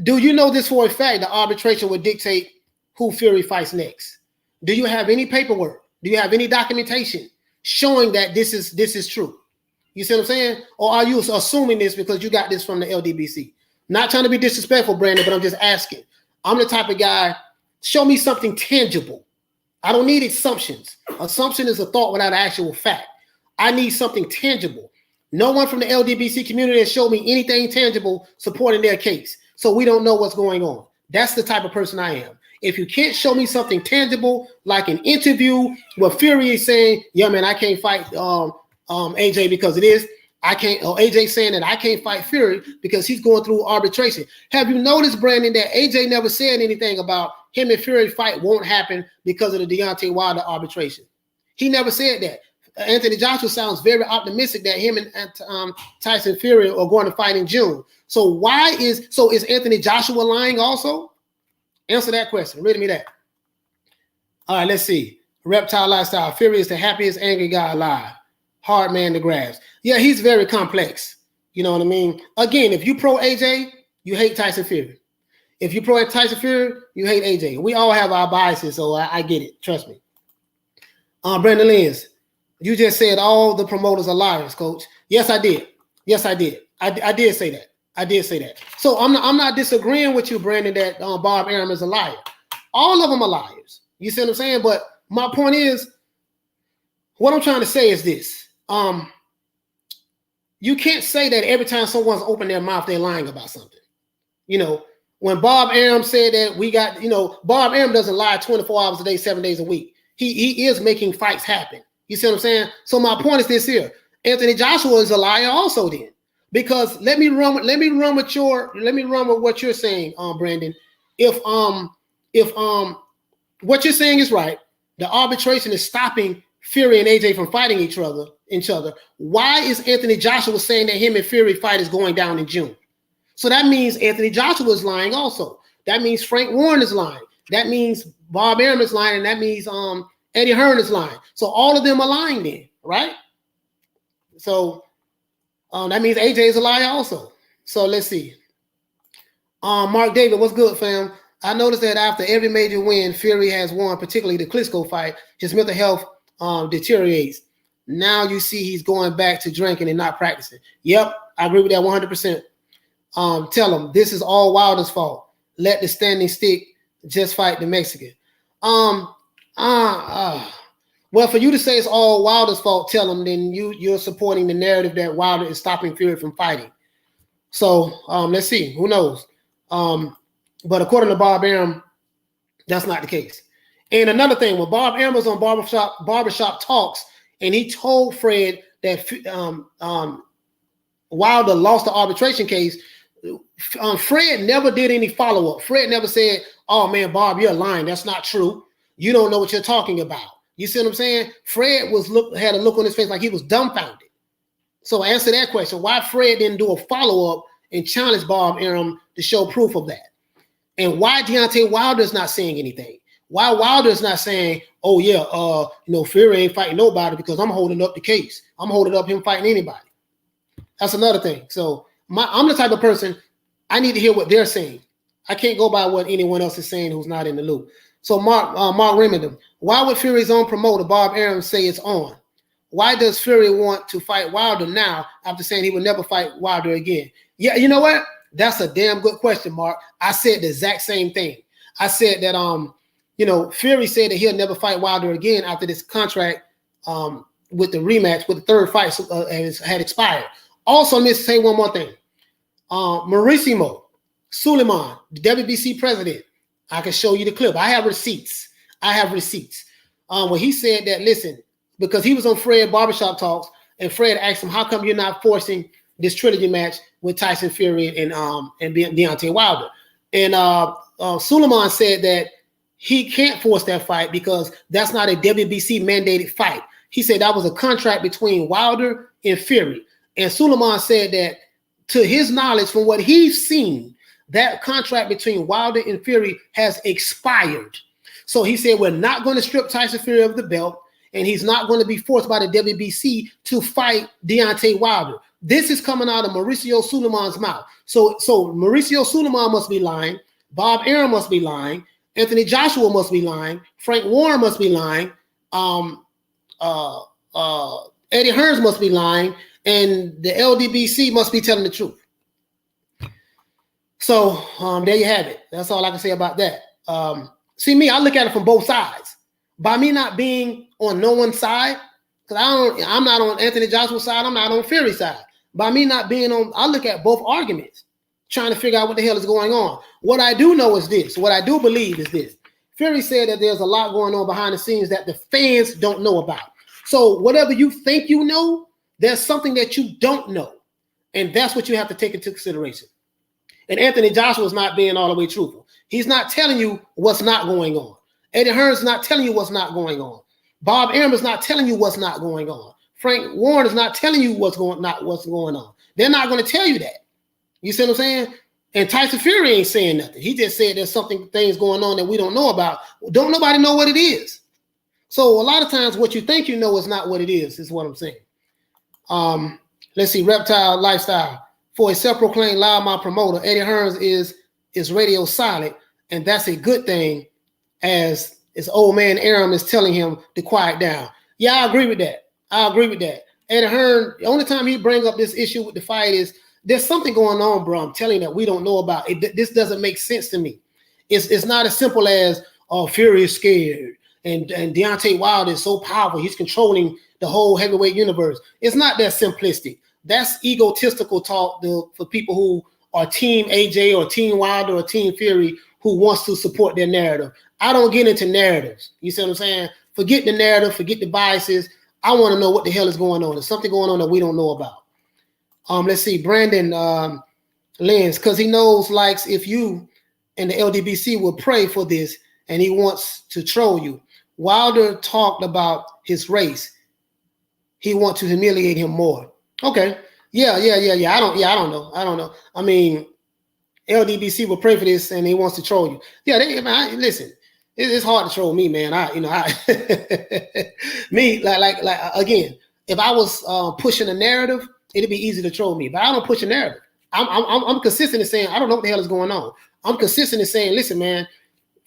Do you know this for a fact? The arbitration would dictate who Fury fights next. Do you have any paperwork? Do you have any documentation showing that this is true? You see what I'm saying? Or are you assuming this because you got this from the LDBC? Not trying to be disrespectful, Brandon, but I'm just asking. I'm the type of guy, show me something tangible. I don't need assumptions. Assumption is a thought without an actual fact. I need something tangible. No one from the LDBC community has showed me anything tangible supporting their case. So we don't know what's going on. That's the type of person I am. If you can't show me something tangible, like an interview where Fury is saying, yeah, man, I can't fight AJ because it is. I can't, or AJ saying that I can't fight Fury because he's going through arbitration. Have you noticed, Brandon, that AJ never said anything about him and Fury fight won't happen because of the Deontay Wilder arbitration? He never said that. Anthony Joshua sounds very optimistic that him and Tyson Fury are going to fight in June. So is Anthony Joshua lying also? Answer that question. Read me that. All right, let's see. Reptile Lifestyle. Fury is the happiest angry guy alive. Hard man to grasp. Yeah, he's very complex. You know what I mean? Again, if you pro AJ, you hate Tyson Fury. If you pro Tyson Fury, you hate AJ. We all have our biases, so I get it. Trust me. Brandon Lenz, you just said all the promoters are liars, coach. Yes, I did. Yes, I did. I did say that. I did say that. So I'm not disagreeing with you, Brandon, that Bob Arum is a liar. All of them are liars. You see what I'm saying? But my point is, what I'm trying to say is this. You can't say that every time someone's opened their mouth, they're lying about something. You know, when Bob Arum said that we got, Bob Arum doesn't lie 24 hours a day, 7 days a week. He is making fights happen. You see what I'm saying? So my point is this here. Anthony Joshua is a liar also then. Because let me run with what you're saying, Brandon. If what you're saying is right, the arbitration is stopping Fury and AJ from fighting each other. Why is Anthony Joshua saying that him and Fury fight is going down in June? So that means Anthony Joshua is lying also. That means Frank Warren is lying. That means Bob Arum is lying, and that means Eddie Hearn is lying. So all of them are lying then, right? So that means AJ is a liar also. So let's see. Mark David, what's good, fam? I noticed that after every major win Fury has won, particularly the Klitschko fight, his mental health deteriorates. Now you see he's going back to drinking and not practicing. Yep, I agree with that 100%. Tell him this is all Wilder's fault. Let the standing stick, just fight the Mexican. Well, for you to say it's all Wilder's fault, tell him then you're supporting the narrative that Wilder is stopping Fury from fighting. So let's see. Who knows? But according to Bob Arum, that's not the case. And another thing, when Bob Arum was on barbershop talks, and he told Fred that Wilder lost the arbitration case, Fred never did any follow-up. Fred never said, oh man, Bob, you're lying. That's not true. You don't know what you're talking about. You see what I'm saying? Fred had a look on his face like he was dumbfounded. So answer that question. Why Fred didn't do a follow-up and challenge Bob Arum to show proof of that? And why Deontay Wilder is not saying anything? Why Wilder is not saying, oh yeah, Fury ain't fighting nobody because I'm holding up the case. I'm holding up him fighting anybody. That's another thing. So I'm the type of person, I need to hear what they're saying. I can't go by what anyone else is saying who's not in the loop. So Mark Remington, why would Fury's own promoter, Bob Arum, say it's on? Why does Fury want to fight Wilder now after saying he would never fight Wilder again? Yeah, you know what? That's a damn good question, Mark. I said the exact same thing. I said that Fury said that he'll never fight Wilder again after this contract with the rematch, with the third fight had expired. Also, let me say one more thing. Mauricio Suleiman, the WBC president, I can show you the clip. I have receipts. When he said that, listen, because he was on Fred Barbershop Talks, and Fred asked him, how come you're not forcing this trilogy match with Tyson Fury and Deontay Wilder? And Suleiman said that he can't force that fight because that's not a WBC mandated fight. He said that was a contract between Wilder and Fury. And Suleiman said that to his knowledge, from what he's seen, that contract between Wilder and Fury has expired. So he said, we're not going to strip Tyson Fury of the belt, and he's not going to be forced by the WBC to fight Deontay Wilder. This is coming out of Mauricio Suleiman's mouth. So Mauricio Suleiman must be lying. Bob Arum must be lying. Anthony Joshua must be lying. Frank Warren must be lying. Eddie Hearn must be lying. And the LDBC must be telling the truth. So there you have it. That's all I can say about that. See me, I look at it from both sides. By me not being on no one's side, because I'm not on Anthony Joshua's side, I'm not on Fury's side. By me not being on, I look at both arguments, trying to figure out what the hell is going on. What I do know is this. What I do believe is this. Fury said that there's a lot going on behind the scenes that the fans don't know about. So whatever you think you know, there's something that you don't know. And that's what you have to take into consideration. And Anthony Joshua is not being all the way truthful. He's not telling you what's not going on. Eddie Hearn's not telling you what's not going on. Bob Arum is not telling you what's not going on. Frank Warren is not telling you what's going on. They're not going to tell you that. You see what I'm saying? And Tyson Fury ain't saying nothing. He just said there's things going on that we don't know about. Don't nobody know what it is. So a lot of times what you think you know is not what it is what I'm saying. Let's see, Reptile Lifestyle. For a self-proclaimed loudmouth promoter, Eddie Hearn is radio silent, and that's a good thing, as his old man Arum is telling him to quiet down. Yeah, I agree with that. Eddie Hearn, the only time he brings up this issue with the fight is there's something going on, bro. I'm telling you that we don't know about. This doesn't make sense to me. It's not as simple as, Fury is scared, and Deontay Wilder is so powerful, he's controlling the whole heavyweight universe. It's not that simplistic. That's egotistical talk for people who are Team AJ or Team Wilder or Team Fury who wants to support their narrative. I don't get into narratives. You see what I'm saying? Forget the narrative, forget the biases. I want to know what the hell is going on. There's something going on that we don't know about. Let's see, Brandon Lenz, because he knows, likes, if you and the LDBC will pray for this and he wants to troll you. Wilder talked about his race. He wants to humiliate him more. Okay. Yeah. I don't know. I mean, LDBC will pray for this and he wants to troll you. Yeah, listen, it's hard to troll me, man. Me, like again, if I was pushing a narrative, it'd be easy to troll me. But I don't push a narrative. I'm consistent in saying I don't know what the hell is going on. I'm consistent in saying, listen, man,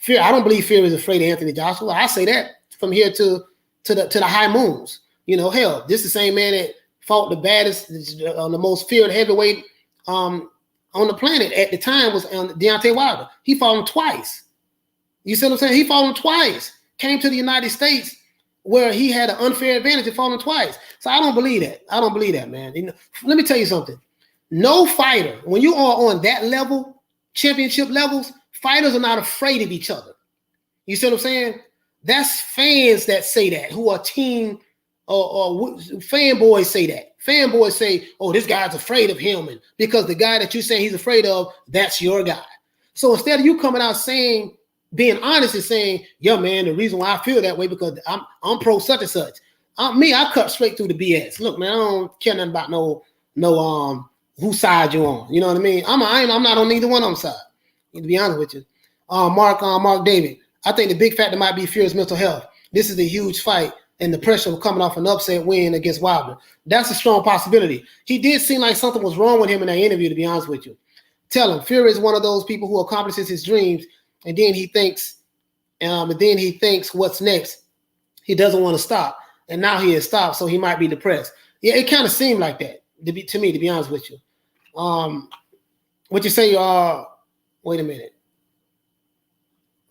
I don't believe Fury is afraid of Anthony Joshua. I say that from here to the high moons. You know, hell, this is the same man that fought the baddest, the most feared heavyweight on the planet at the time was Deontay Wilder. He fought him twice. You see what I'm saying? He fought him twice. Came to the United States where he had an unfair advantage and fought him twice. So I don't believe that. I don't believe that, man. Let me tell you something. No fighter, when you are on that level, championship levels, fighters are not afraid of each other. You see what I'm saying? That's fans that say that, who are team or fanboys say that. Fanboys say, oh, this guy's afraid of him. And because the guy that you say he's afraid of, that's your guy. So instead of you coming out saying, being honest and saying, yeah, man, the reason why I feel that way because I'm pro such and such. I cut straight through the BS. Look, man, I don't care nothing about no whose side you on. You know what I mean? I'm not on neither one of them side. To be honest with you. Mark David. I think the big factor might be Fury's mental health. This is a huge fight and the pressure of coming off an upset win against Wilder. That's a strong possibility. He did seem like something was wrong with him in that interview, to be honest with you. Tell him Fury is one of those people who accomplishes his dreams and then he thinks what's next. He doesn't want to stop. And now he has stopped, so he might be depressed. Yeah, it kind of seemed like that to me, to be honest with you. What you say, wait a minute.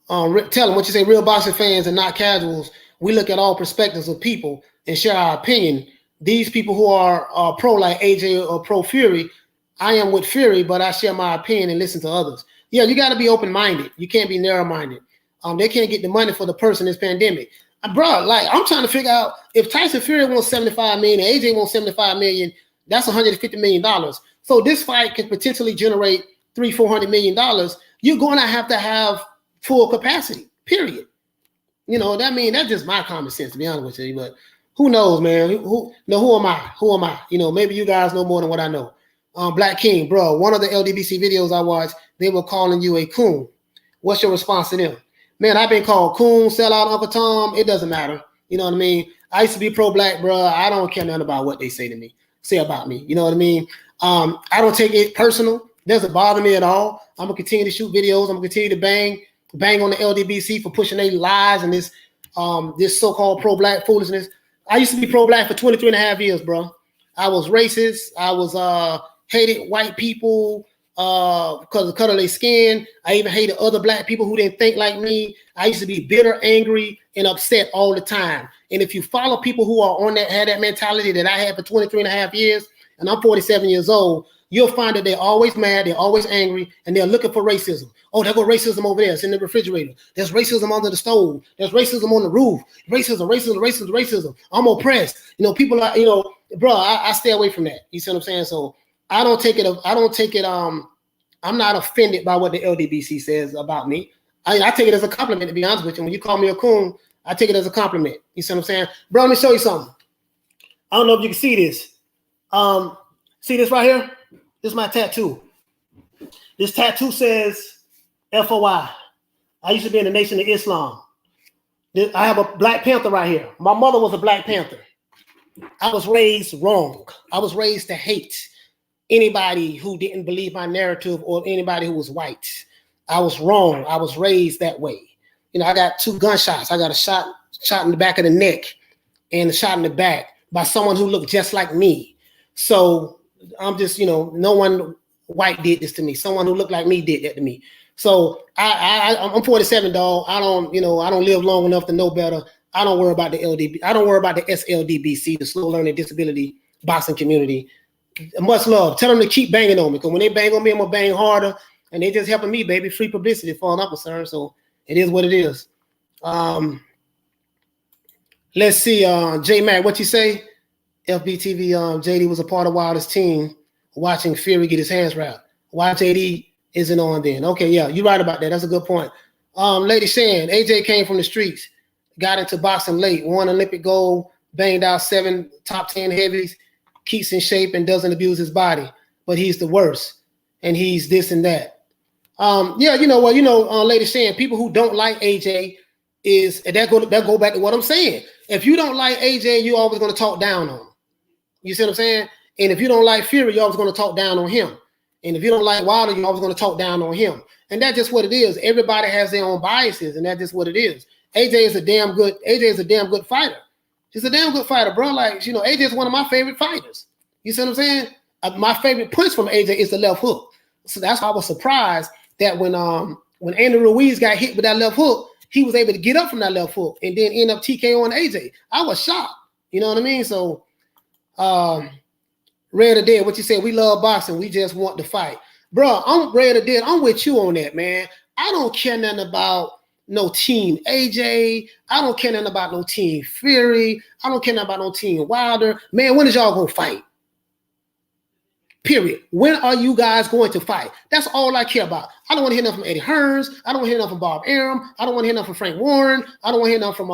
Tell them what you say, real boxing fans and not casuals. We look at all perspectives of people and share our opinion. These people who are pro like AJ or pro Fury, I am with Fury, but I share my opinion and listen to others. Yeah, you got to be open-minded. You can't be narrow-minded. They can't get the money for the person in this pandemic. Bro, like I'm trying to figure out if Tyson Fury wants $75 million and AJ wants $75 million, that's $150 million. So this fight could potentially generate $300-400 million. You're going to have full capacity, period. You know, that's just my common sense, to be honest with you. But who knows, man? Who am I? Who am I? You know, maybe you guys know more than what I know. Black King, bro, one of the LDBC videos I watched, they were calling you a coon. What's your response to them? Man, I've been called coon, sellout, Uncle Tom. It doesn't matter. You know what I mean? I used to be pro-black, bro. I don't care nothing about what they say about me. You know what I mean? I don't take it personal. It doesn't bother me at all. I'm going to continue to shoot videos. I'm going to continue to bang on the LDBC for pushing their lies and this so-called pro-black foolishness. I used to be pro-black for 23 and a half years, bro. I was racist. I was hated white people because of the color of their skin. I even hated other black people who didn't think like me. I used to be bitter, angry, and upset all the time. And if you follow people who are on that, had that mentality that I had for 23 and a half years, and I'm 47 years old, you'll find that they're always mad, they're always angry, and they're looking for racism. Oh, there go racism over there. It's in the refrigerator. There's racism under the stove. There's racism on the roof. Racism. I'm oppressed. You know, people are, bro, I stay away from that. You see what I'm saying? So I don't take it. I'm not offended by what the LDBC says about me. I take it as a compliment, to be honest with you. When you call me a coon, I take it as a compliment. You see what I'm saying? Bro, let me show you something. I don't know if you can see this. See this right here? This is my tattoo. This tattoo says FOI. I used to be in the Nation of Islam. I have a Black Panther right here. My mother was a Black Panther. I was raised wrong. I was raised to hate anybody who didn't believe my narrative or anybody who was white. I was wrong. I was raised that way. I got 2 gunshots. I got a shot in the back of the neck and a shot in the back by someone who looked just like me. So I'm just, no one white did this to me. Someone who looked like me did that to me. So I'm 47, dog. I don't live long enough to know better. I don't worry about the LDB. I don't worry about the SLDBC, the slow learning disability boxing community. Much love. Tell them to keep banging on me, because when they bang on me, I'm gonna bang harder. And they just helping me, baby. Free publicity, as far as I'm concerned. So it is what it is. Let's see, J Mac, what you say? FBTV, JD was a part of Wilder's team watching Fury get his hands wrapped. Why JD isn't on then? Okay, yeah, you're right about that. That's a good point. Lady Shan, AJ came from the streets, got into boxing late, won Olympic gold, banged out 7 top 10 heavies, keeps in shape and doesn't abuse his body, but he's the worst, and he's this and that. Yeah, Lady Shan, people who don't like AJ is, and that go back to what I'm saying. If you don't like AJ, you're always going to talk down on him. You see what I'm saying? And if you don't like Fury, you're always going to talk down on him. And if you don't like Wilder, you're always going to talk down on him. And that's just what it is. Everybody has their own biases, and that's just what it is. AJ is a damn good fighter. He's a damn good fighter, bro. Like, AJ is one of my favorite fighters. You see what I'm saying? My favorite punch from AJ is the left hook. So that's why I was surprised that when Andy Ruiz got hit with that left hook, he was able to get up from that left hook and then end up TKO on AJ. I was shocked. You know what I mean? So, Red or Dead, what you said, we love boxing. We just want to fight. Bro, I'm Red or Dead. I'm with you on that, man. I don't care nothing about no team AJ. I don't care nothing about no team Fury. I don't care nothing about no team Wilder. Man, when is y'all going to fight? Period. When are you guys going to fight? That's all I care about. I don't want to hear nothing from Eddie Hearns. I don't want to hear nothing from Bob Arum. I don't want to hear nothing from Frank Warren. I don't want to hear nothing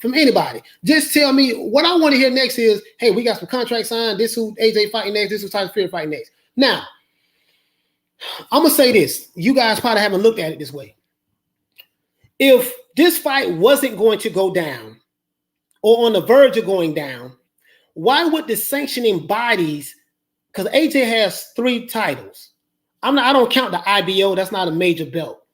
from anybody. Just tell me what I want to hear next is, hey, we got some contracts signed. This who AJ fighting next. This who Tyson Fury fighting next. Now, I'm gonna say this. You guys probably haven't looked at it this way. If this fight wasn't going to go down or on the verge of going down, why would the sanctioning bodies? Because AJ has 3 titles. I don't count the IBO. That's not a major belt.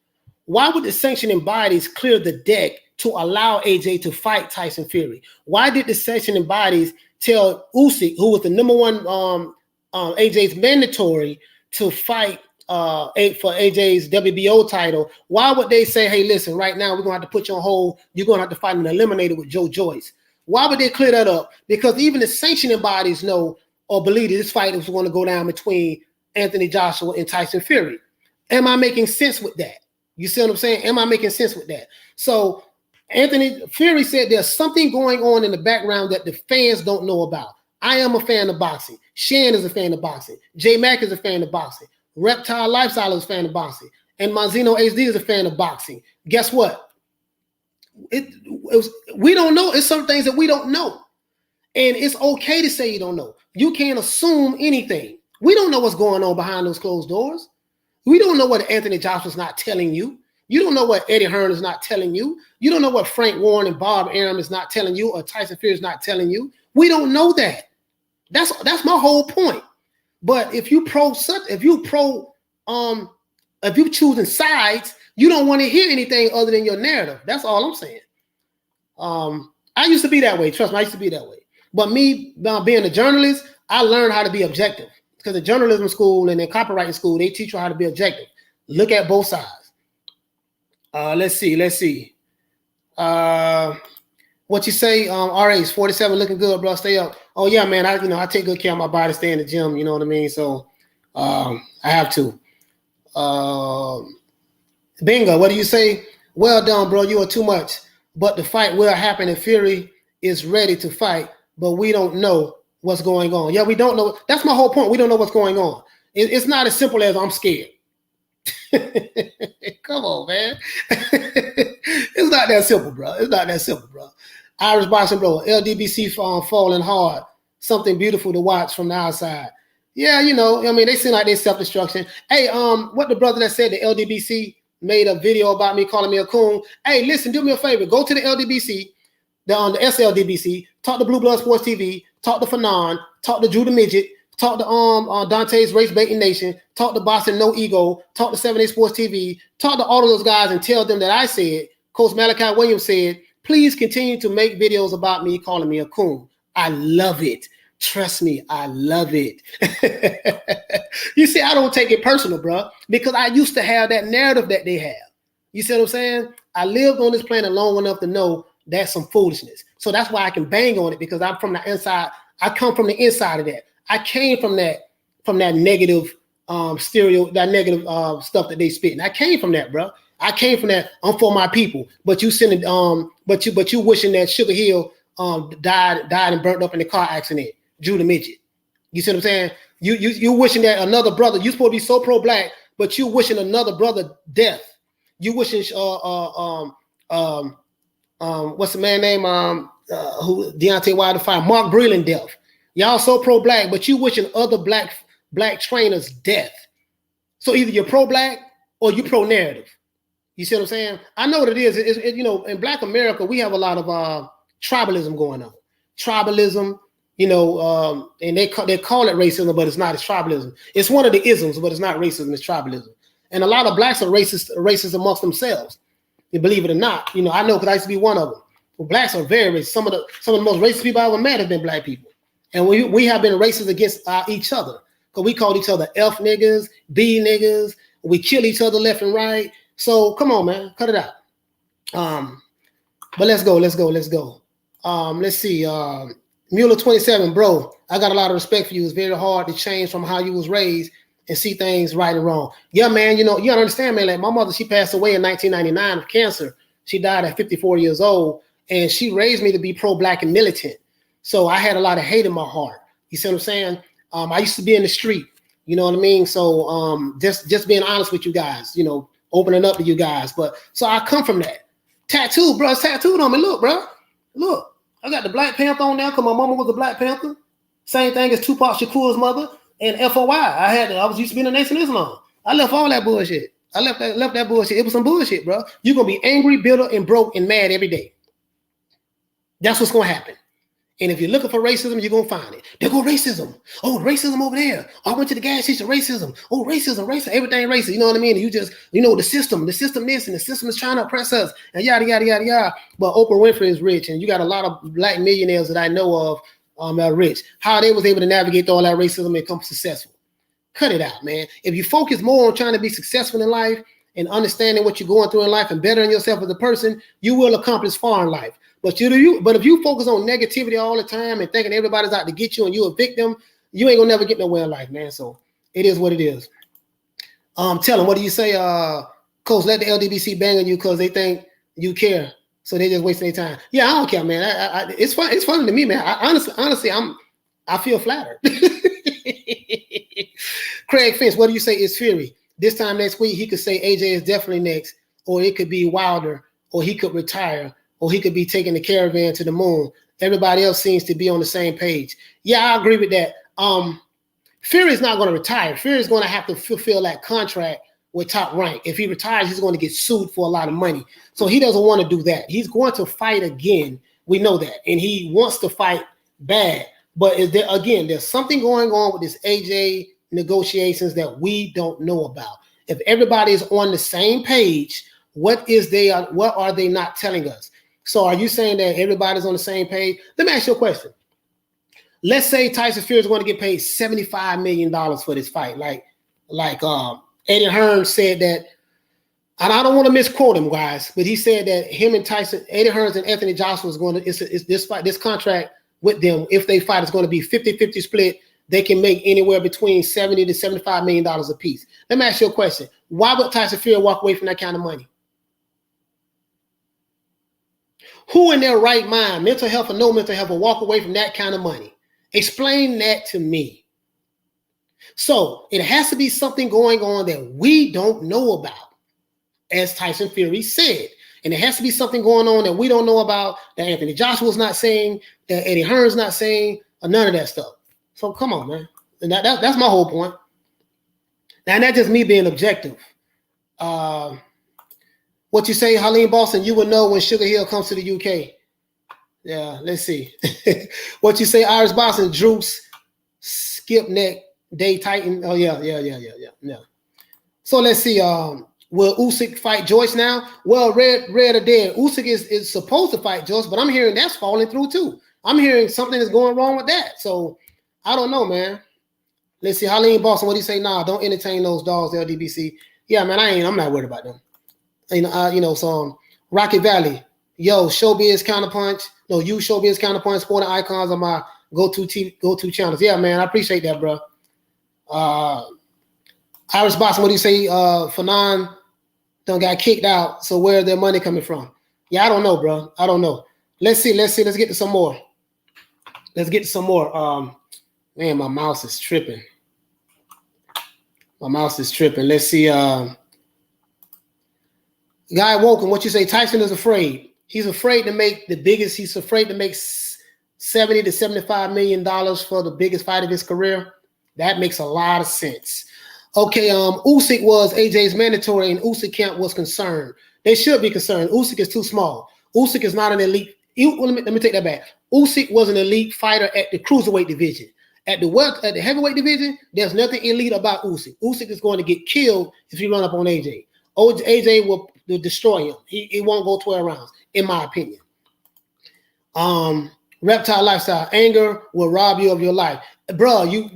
Why would the sanctioning bodies clear the deck to allow AJ to fight Tyson Fury? Why did the sanctioning bodies tell Usyk, who was the number 1 AJ's mandatory, to fight for AJ's WBO title? Why would they say, hey, listen, right now we're going to have to put you on hold. You're going to have to fight an eliminator with Joe Joyce? Why would they clear that up? Because even the sanctioning bodies know or believe that this fight is going to go down between Anthony Joshua and Tyson Fury. Am I making sense with that? You see what I'm saying? Am I making sense with that? So Anthony Fury said there's something going on in the background that the fans don't know about. I am a fan of boxing. Shan is a fan of boxing. J Mac is a fan of boxing. Reptile Lifestyle is a fan of boxing. And Manzino HD is a fan of boxing. Guess what? We don't know. It's some things that we don't know. And it's okay to say you don't know. You can't assume anything. We don't know what's going on behind those closed doors. We don't know what Anthony Joshua's not telling you. You don't know what Eddie Hearn is not telling you. You don't know what Frank Warren and Bob Arum is not telling you, or Tyson Fury is not telling you. We don't know that. That's my whole point. But if you choosing sides, you don't want to hear anything other than your narrative. That's all I'm saying. I used to be that way. Trust me, I used to be that way. But me being a journalist, I learned how to be objective. Because in journalism school and in copywriting school, they teach you how to be objective. Look at both sides. Let's see. What you say? RH 47 looking good, bro. Stay up. Oh yeah, man. I take good care of my body, stay in the gym. You know what I mean? So I have to. Bingo. What do you say? Well done, bro. You are too much. But the fight will happen, and Fury is ready to fight. But we don't know what's going on. Yeah, we don't know. That's my whole point. We don't know what's going on. It's not as simple as I'm scared. Come on, man. It's not that simple, bro. It's not that simple, bro. Irish boxing, bro. LDBC falling hard. Something beautiful to watch from the outside. Yeah, they seem like they're self-destruction. Hey, what the brother that said the LDBC made a video about me calling me a coon. Hey, listen, do me a favor. Go to the LDBC, the SLDBC, talk to Blue Blood Sports TV, talk to Fanon, talk to Drew the Midget, talk to Dante's Race Baiting Nation, talk to Boston No Ego, talk to 7 8 Sports TV, talk to all of those guys and tell them that I said, Coach Malachi Williams said, please continue to make videos about me calling me a coon. I love it. Trust me, I love it. You see, I don't take it personal, bro, because I used to have that narrative that they have. You see what I'm saying? I lived on this planet long enough to know that's some foolishness. So that's why I can bang on it, because I'm from the inside. I come from the inside of that. I came from that negative that negative stuff that they spit. And I came from that, bro. I came from that. I'm for my people. But you sending but you wishing that Sugar Hill died and burnt up in the car accident, Drew the Midget. You see what I'm saying? You wishing that another brother, you supposed to be so pro-black, but you wishing another brother death. You wishing what's the man name? Who Deontay Wilder fired? Mark Breland death. Y'all so pro-black, but you wishing other black trainers death. So either you're pro-black or you pro-narrative. You see what I'm saying? I know what it is. You know, in Black America, we have a lot of tribalism going on. Tribalism, you know, and they call it racism, but it's not. It's tribalism. It's one of the isms, but it's not racism. It's tribalism. And a lot of blacks are racist amongst themselves. You believe it or not. You know, I know because I used to be one of them. Well, blacks are very racist. Some of the most racist people I ever met have been black people. And we have been racist against each other. Because we called each other F niggas, B niggas. We kill each other left and right. So come on, man, cut it out. But let's go. Let's see. Mueller 27, bro. I got a lot of respect for you. It's very hard to change from how you was raised and see things right and wrong. Yeah, man. You know, you gotta understand, man. Like my mother, she passed away in 1999 of cancer. She died at 54 years old, and she raised me to be pro-black and militant. So I had a lot of hate in my heart. You see what I'm saying? I used to be in the street. You know what I mean? So just being honest with you guys. You know. Opening up to you guys, but so I come from that. Tattoo, bro, it's tattooed on me. Look, bro, look, I got the Black Panther on there because my mama was a Black Panther. Same thing as Tupac Shakur's mother and FOI. I was used to be in the Nation of Islam. I left all that bullshit. I left that bullshit. It was some bullshit, bro. You're gonna be angry, bitter, and broke and mad every day. That's what's gonna happen. And if you're looking for racism, you're gonna find it. There go racism. Oh, racism over there. Oh, I went to the gas station. Racism. Oh, racism. Everything racist. You know what I mean? And you just, you know, the system this, and the system is trying to oppress us, and yada yada yada yada. But Oprah Winfrey is rich, and you got a lot of black millionaires that I know of that are rich. How they was able to navigate all that racism and become successful? Cut it out, man. If you focus more on trying to be successful in life and understanding what you're going through in life and bettering yourself as a person, you will accomplish far in life. But if you focus on negativity all the time and thinking everybody's out to get you and you're a victim, you ain't gonna never get nowhere in life, man. So it is what it is. Tell them, what do you say? Coach, let the LDBC bang on you because they think you care. So they just wasting their time. Yeah, I don't care, man. It's fun. It's funny to me, man. Honestly, I feel flattered. Craig Finch, what do you say is Fury? This time next week, he could say AJ is definitely next, or it could be Wilder, or he could retire, or he could be taking the caravan to the moon. Everybody else seems to be on the same page. Yeah, I agree with that. Fury is not going to retire. Fury is going to have to fulfill that contract with Top Rank. If he retires, he's going to get sued for a lot of money. So he doesn't want to do that. He's going to fight again. We know that. And he wants to fight bad. But there's something going on with this AJ negotiations that we don't know about. If everybody is on the same page, what are they not telling us? So are you saying that everybody's on the same page? Let me ask you a question. Let's say Tyson Fury is going to get paid $75 million for this fight. Like Eddie Hearn said that, and I don't want to misquote him, guys, but he said that him and Tyson, Eddie Hearn and Anthony Joshua is going to, this contract with them, if they fight, is going to be 50-50 split. They can make anywhere between $70 to $75 million a piece. Let me ask you a question. Why would Tyson Fury walk away from that kind of money? Who in their right mind, mental health or no mental health, will walk away from that kind of money? Explain that to me. So it has to be something going on that we don't know about, as Tyson Fury said. And it has to be something going on that we don't know about, that Anthony Joshua's not saying, that Eddie Hearn's not saying, or none of that stuff. So come on, man. And that's my whole point. Now, and that's just me being objective. What you say, Halim Boston, you will know when Sugar Hill comes to the UK. Yeah, let's see. What you say, Iris Boston, Droops, Skip Neck, Dave Titan. Oh, yeah. So let's see. Will Usyk fight Joyce now? Well, Red or Dead. Usyk is supposed to fight Joyce, but I'm hearing that's falling through too. I'm hearing something is going wrong with that. So I don't know, man. Let's see. Harleen Boston, what do you say? Nah, don't entertain those dogs, LDBC. Yeah, man, I'm not worried about them. So Rocky Valley, yo, Showbiz Counterpunch. No, you Showbiz Counterpunch, Sporting Icons are my go-to channels. Yeah, man, I appreciate that, bro. Iris Boston, what do you say? Fanon done got kicked out. So where's their money coming from? Yeah, I don't know, bro. I don't know. Let's see. Let's get to some more. Man, my mouse is tripping. Let's see. Guy Woken, what you say? Tyson is afraid. He's afraid to make the biggest. He's afraid to make $70 to $75 million for the biggest fight of his career. That makes a lot of sense. Okay, Usyk was AJ's mandatory, and Usyk camp was concerned. They should be concerned. Usyk is too small. Usyk is not an elite. Let me take that back. Usyk was an elite fighter at the cruiserweight division. At the heavyweight division, there's nothing elite about Usyk. Usyk is going to get killed if he run up on AJ. AJ will destroy him. He won't go 12 rounds, in my opinion. Reptile lifestyle. Anger will rob you of your life. Reptile, you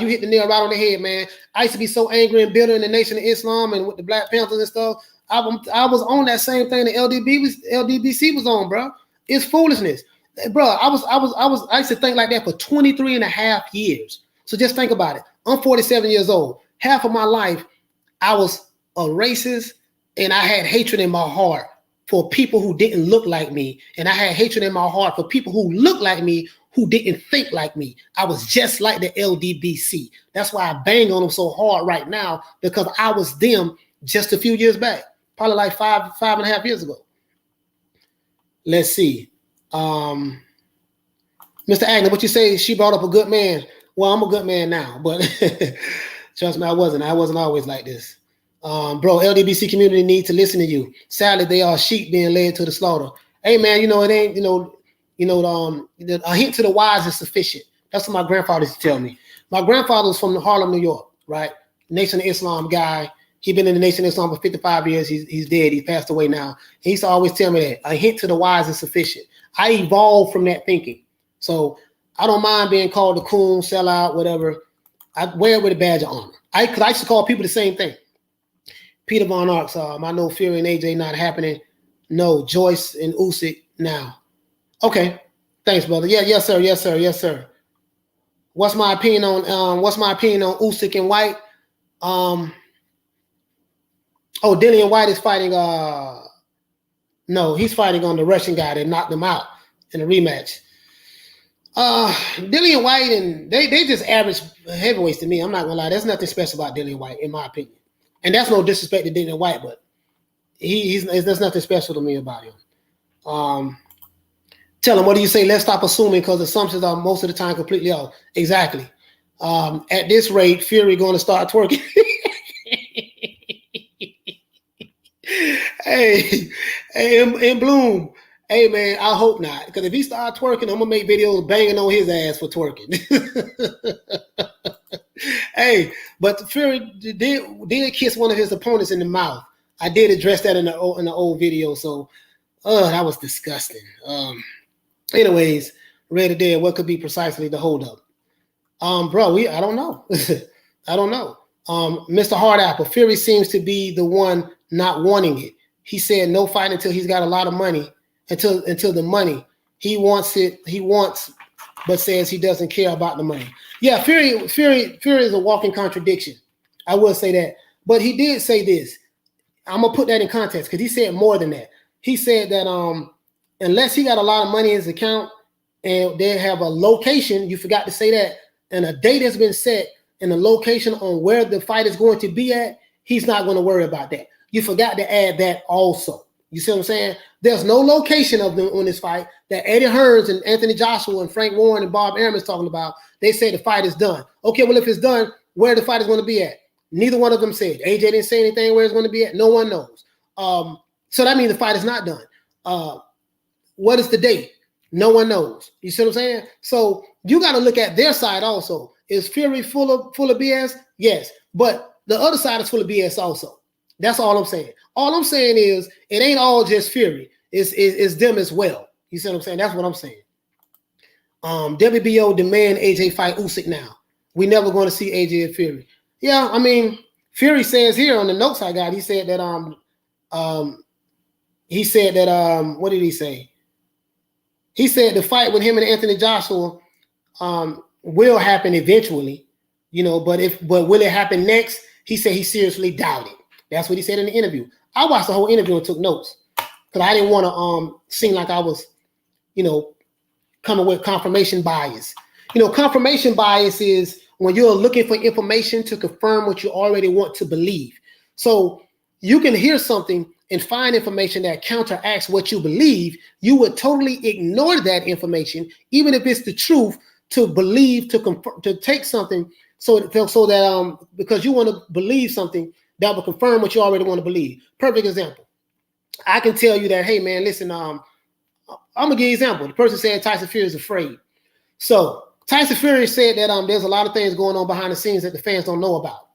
hit the nail right on the head, man. I used to be so angry and bitter in the Nation of Islam and with the Black Panthers and stuff. I was on that same thing that LDBC was on, bro. It's foolishness. Bro, I used to think like that for 23 and a half years. So just think about it. I'm 47 years old. Half of my life, I was a racist, and I had hatred in my heart for people who didn't look like me. And I had hatred in my heart for people who looked like me, who didn't think like me. I was just like the LDBC. That's why I bang on them so hard right now, because I was them just a few years back, probably like five and a half years ago. Let's see. Mr. Agnew, what you say? She brought up a good man. Well, I'm a good man now, but trust me, I wasn't always like this. Bro, LDBC community needs to listen to you. Sadly, they are sheep being led to the slaughter. Hey, man, it ain't, a hint to the wise is sufficient. That's what my grandfather used to tell me. My grandfather was from Harlem, New York, right? Nation of Islam guy. He's been in the Nation of Islam for 55 years. He's dead. He passed away now. He used to always tell me that a hint to the wise is sufficient. I evolved from that thinking. So I don't mind being called a coon, sellout, whatever. I wear it with a badge of honor. Because I used to call people the same thing. Peter Von Arx, I know Fury and AJ not happening. No, Joyce and Usyk now. Okay, thanks, brother. Yeah, yes, sir. What's my opinion on Usyk and White? Dillian White is fighting. No, he's fighting on the Russian guy that knocked him out in a rematch. Dillian White and they just average heavyweights to me. I'm not gonna lie. There's nothing special about Dillian White, in my opinion. And that's no disrespect to Dillian White, but there's nothing special to me about him. Tell him, what do you say? Let's stop assuming, because assumptions are most of the time completely off. Exactly. At this rate, Fury going to start twerking. Hey, in Bloom. Hey, man, I hope not. Because if he starts twerking, I'm going to make videos banging on his ass for twerking. Hey, but Fury did kiss one of his opponents in the mouth. I did address that in the old video. So, that was disgusting. Anyways, Red or Dead, what could be precisely the holdup? Bro, I don't know. I don't know. Mr. Hard Apple, Fury seems to be the one not wanting it. He said no fight until he's got a lot of money. Until the money. He wants it. He wants, but says he doesn't care about the money. Yeah, Fury is a walking contradiction. I will say that. But he did say this. I'm gonna put that in context because he said more than that. He said that unless he got a lot of money in his account and they have a location, you forgot to say that, and a date has been set and a location on where the fight is going to be at, he's not going to worry about that. You forgot to add that also. You see what I'm saying? There's no location of them on this fight that Eddie Hearns and Anthony Joshua and Frank Warren and Bob Arum is talking about. They say the fight is done. Okay, well, if it's done, where the fight is going to be at? Neither one of them said. AJ didn't say anything where it's going to be at. No one knows. So that means the fight is not done. What is the date? No one knows. You see what I'm saying? So you got to look at their side also. Is Fury full of BS? Yes. But the other side is full of BS also. That's all I'm saying. All I'm saying is it ain't all just Fury. It's them as well. You see what I'm saying? That's what I'm saying. WBO demand AJ fight Usyk now. We never going to see AJ and Fury. Yeah, I mean, Fury says here on the notes I got, he said that what did he say? He said the fight with him and Anthony Joshua will happen eventually, but will it happen next? He said he seriously doubted. That's what he said in the interview. I watched the whole interview and took notes because I didn't want to seem like I was, coming with confirmation bias. Confirmation bias is when you're looking for information to confirm what you already want to believe. So you can hear something and find information that counteracts what you believe. You would totally ignore that information, even if it's the truth, to believe, to confirm, to take something so that because you want to believe something that will confirm what you already want to believe. Perfect example. I can tell you that, hey man, listen, I'm gonna give you an example. The person said Tyson Fury is afraid. So Tyson Fury said that there's a lot of things going on behind the scenes that the fans don't know about.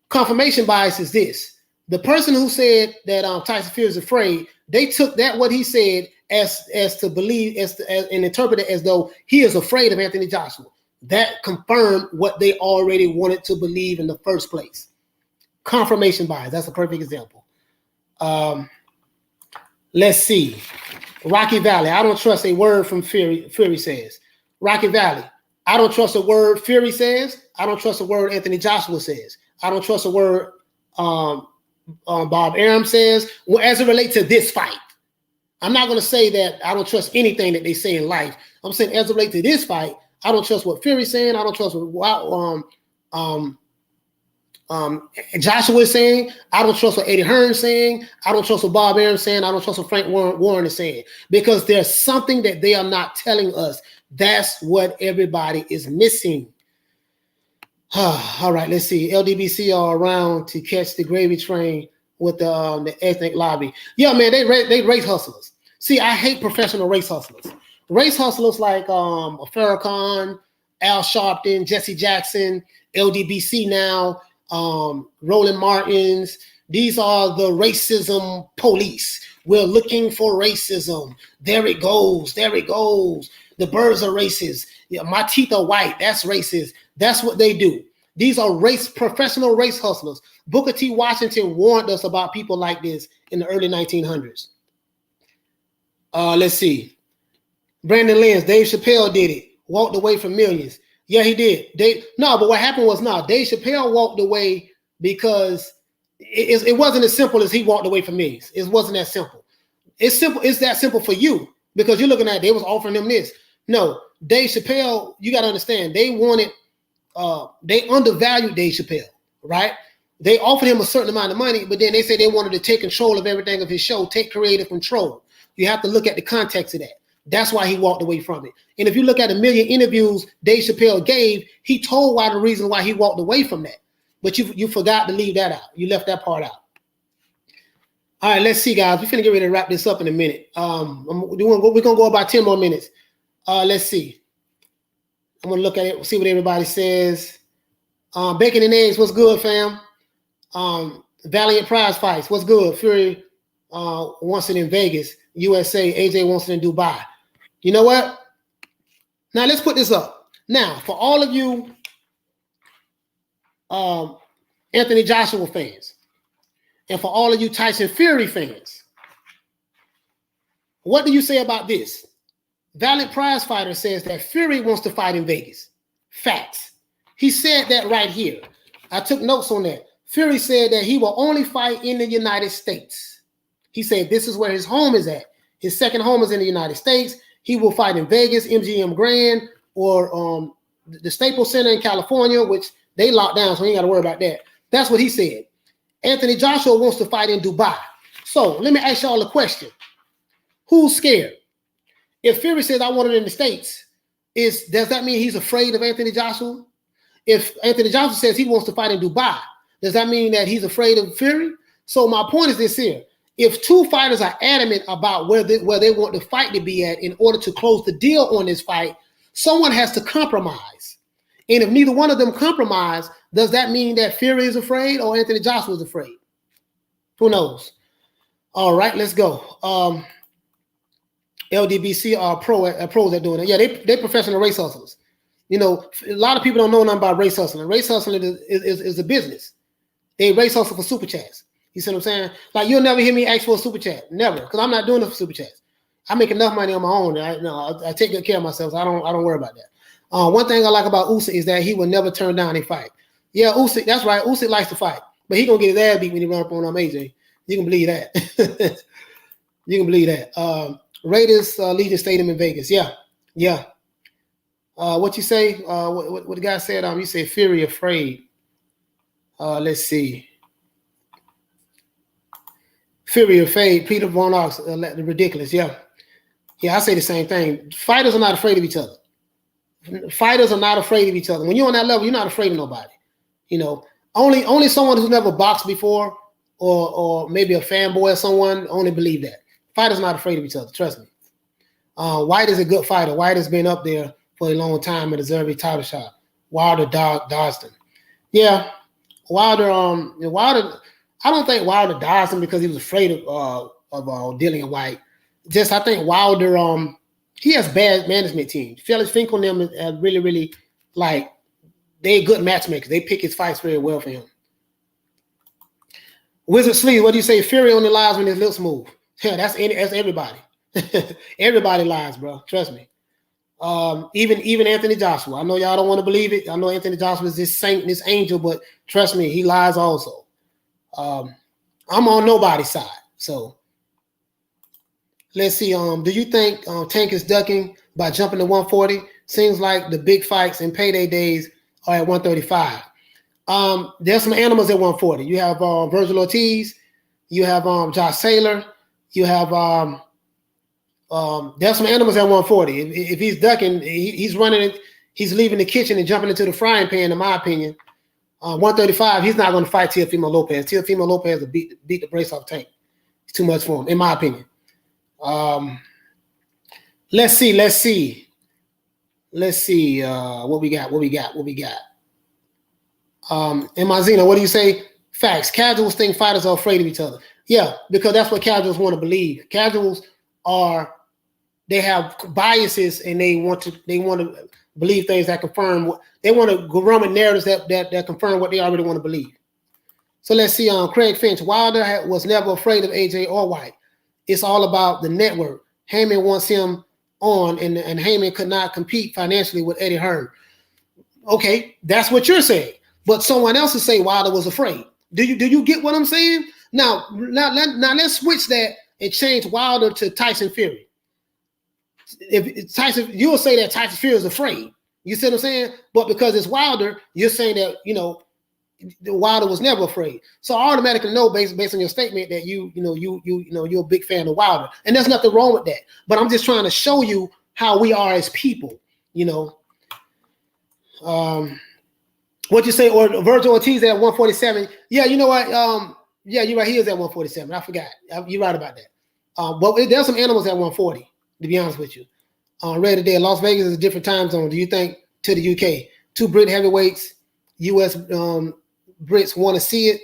Confirmation bias is this. The person who said that Tyson Fury is afraid, they took that what he said as to believe and interpret it as though he is afraid of Anthony Joshua. That confirmed what they already wanted to believe in the first place. Confirmation bias. That's a perfect example. Let's see. Rocky Valley. I don't trust a word from Fury. Fury says. Rocky Valley. I don't trust a word Fury says. I don't trust a word Anthony Joshua says. I don't trust a word Bob Arum says as it relates to this fight. I'm not going to say that I don't trust anything that they say in life. I'm saying as it relates to this fight, I don't trust what Fury's saying. I don't trust what Joshua is saying. I don't trust what Eddie Hearn's saying. I don't trust what Bob Arum saying. I don't trust what Frank Warren is saying, because there's something that they are not telling us. That's what everybody is missing. All right, let's see. LDBC are around to catch the gravy train with the ethnic lobby. Yeah, man, they race hustlers. See, I hate professional race hustlers. Race hustlers like Farrakhan, Al Sharpton, Jesse Jackson, LDBC now, Roland Martins. These are the racism police. We're looking for racism. There it goes. There it goes. The birds are racist. Yeah, my teeth are white. That's racist. That's what they do. These are professional race hustlers. Booker T. Washington warned us about people like this in the early 1900s. Let's see. Brandon Lenz, Dave Chappelle did it. Walked away from millions. Yeah, he did. But what happened was Dave Chappelle walked away because it wasn't as simple as he walked away from millions. It wasn't that simple. It's simple. It's that simple for you because you're looking at they was offering them this. No, Dave Chappelle, you got to understand, they undervalued Dave Chappelle, right? They offered him a certain amount of money, but then they said they wanted to take control of everything of his show, take creative control. You have to look at the context of that. That's why he walked away from it. And if you look at a million interviews Dave Chappelle gave, he told the reason why he walked away from that. But you forgot to leave that out. You left that part out. All right, let's see, guys. We're finna get ready to wrap this up in a minute. We're gonna go about 10 more minutes. Let's see. I'm gonna look at it, see what everybody says. Bacon and eggs, what's good, fam? Valiant prize fights, what's good? Fury wants it in Vegas, USA. AJ wants it in Dubai. You know what? Now let's put this up. Now, for all of you Anthony Joshua fans, and for all of you Tyson Fury fans, what do you say about this? Valiant Prize Fighter says that Fury wants to fight in Vegas. Facts. He said that right here. I took notes on that. Fury said that he will only fight in the United States. He said this is where his home is at. His second home is in the United States. He will fight in Vegas, MGM Grand, or the Staples Center in California, which they locked down, so you ain't got to worry about that. That's what he said. Anthony Joshua wants to fight in Dubai. So let me ask y'all a question. Who's scared? If Fury says I want it in the States, does that mean he's afraid of Anthony Joshua? If Anthony Joshua says he wants to fight in Dubai, does that mean that he's afraid of Fury? So my point is this here. If two fighters are adamant about where they want the fight to be at in order to close the deal on this fight, someone has to compromise. And if neither one of them compromise, does that mean that Fury is afraid or Anthony Joshua is afraid? Who knows? All right, let's go. LDBC are pros at doing it. Yeah, they professional race hustlers. You know, a lot of people don't know nothing about race hustling. Race hustling is a business. They race hustle for super chats. You see what I'm saying? Like, you'll never hear me ask for a super chat. Never. Because I'm not doing it for super chats. I make enough money on my own. I take good care of myself. So I don't worry about that. One thing I like about Usyk is that he will never turn down a fight. Yeah, Usyk, that's right. Usyk likes to fight. But he going to get his ass beat when he run up on AJ. You can believe that. You can believe that. Raiders Legion Stadium in Vegas. Yeah. What you say? What the guy said? You say Fury afraid. Let's see. Fury afraid. Peter Von Ox, ridiculous. Yeah, I say the same thing. Fighters are not afraid of each other. Fighters are not afraid of each other. When you're on that level, you're not afraid of nobody. You know, only someone who's never boxed before, or maybe a fanboy or someone only believe that. Fighters are not afraid of each other. Trust me. White is a good fighter. White has been up there for a long time and deserves a title shot. Wilder dodged him. Yeah, Wilder. I don't think Wilder dodged him because he was afraid of Dillian White. Just, I think Wilder. He has bad management team. Felix Finkel and them are really like, they're good matchmakers. They pick his fights very well for him. Wizard Sleeve, what do you say? Fury only lies when his lips move. Yeah, that's everybody. Everybody lies, bro. Trust me. Even Anthony Joshua. I know y'all don't want to believe it. I know Anthony Joshua is this saint, this angel, but trust me, he lies also. I'm on nobody's side. So let's see. Do you think Tank is ducking by jumping to 140? Seems like the big fights and payday days are at 135. There's some animals at 140. You have Virgil Ortiz. You have Josh Taylor. You have there's some animals at 140. If he's ducking, he's running it. He's leaving the kitchen and jumping into the frying pan, in my opinion. 135, he's not going to fight Teofimo Lopez. Teofimo Lopez will beat the brace off Tank. It's too much for him, in my opinion. Let's see. What we got? And Mazina, what do you say? Facts. Casuals think fighters are afraid of each other. Yeah, because that's what casuals want to believe. Casuals they have biases and they want to believe things that confirm they want to go run with narratives that confirm what they already want to believe. So let's see. Craig Finch, Wilder was never afraid of AJ or White. It's all about the network. Heyman wants him on, and Heyman could not compete financially with Eddie Hearn. Okay, that's what you're saying. But someone else is saying Wilder was afraid. Do you get what I'm saying? Now let's switch that and change Wilder to Tyson Fury. If Tyson, you'll say that Tyson Fury is afraid. You see what I'm saying? But because it's Wilder, you're saying that Wilder was never afraid. So I automatically know based on your statement that you're a big fan of Wilder, and there's nothing wrong with that. But I'm just trying to show you how we are as people. What you say? Or Virgil Ortiz at 147? Yeah, you know what? Yeah, you're right. He is at 147. I forgot. You're right about that. But there's some animals at 140. To be honest with you, read today. Las Vegas is a different time zone. Do you think to the UK? 2 Brit heavyweights, US Brits want to see it?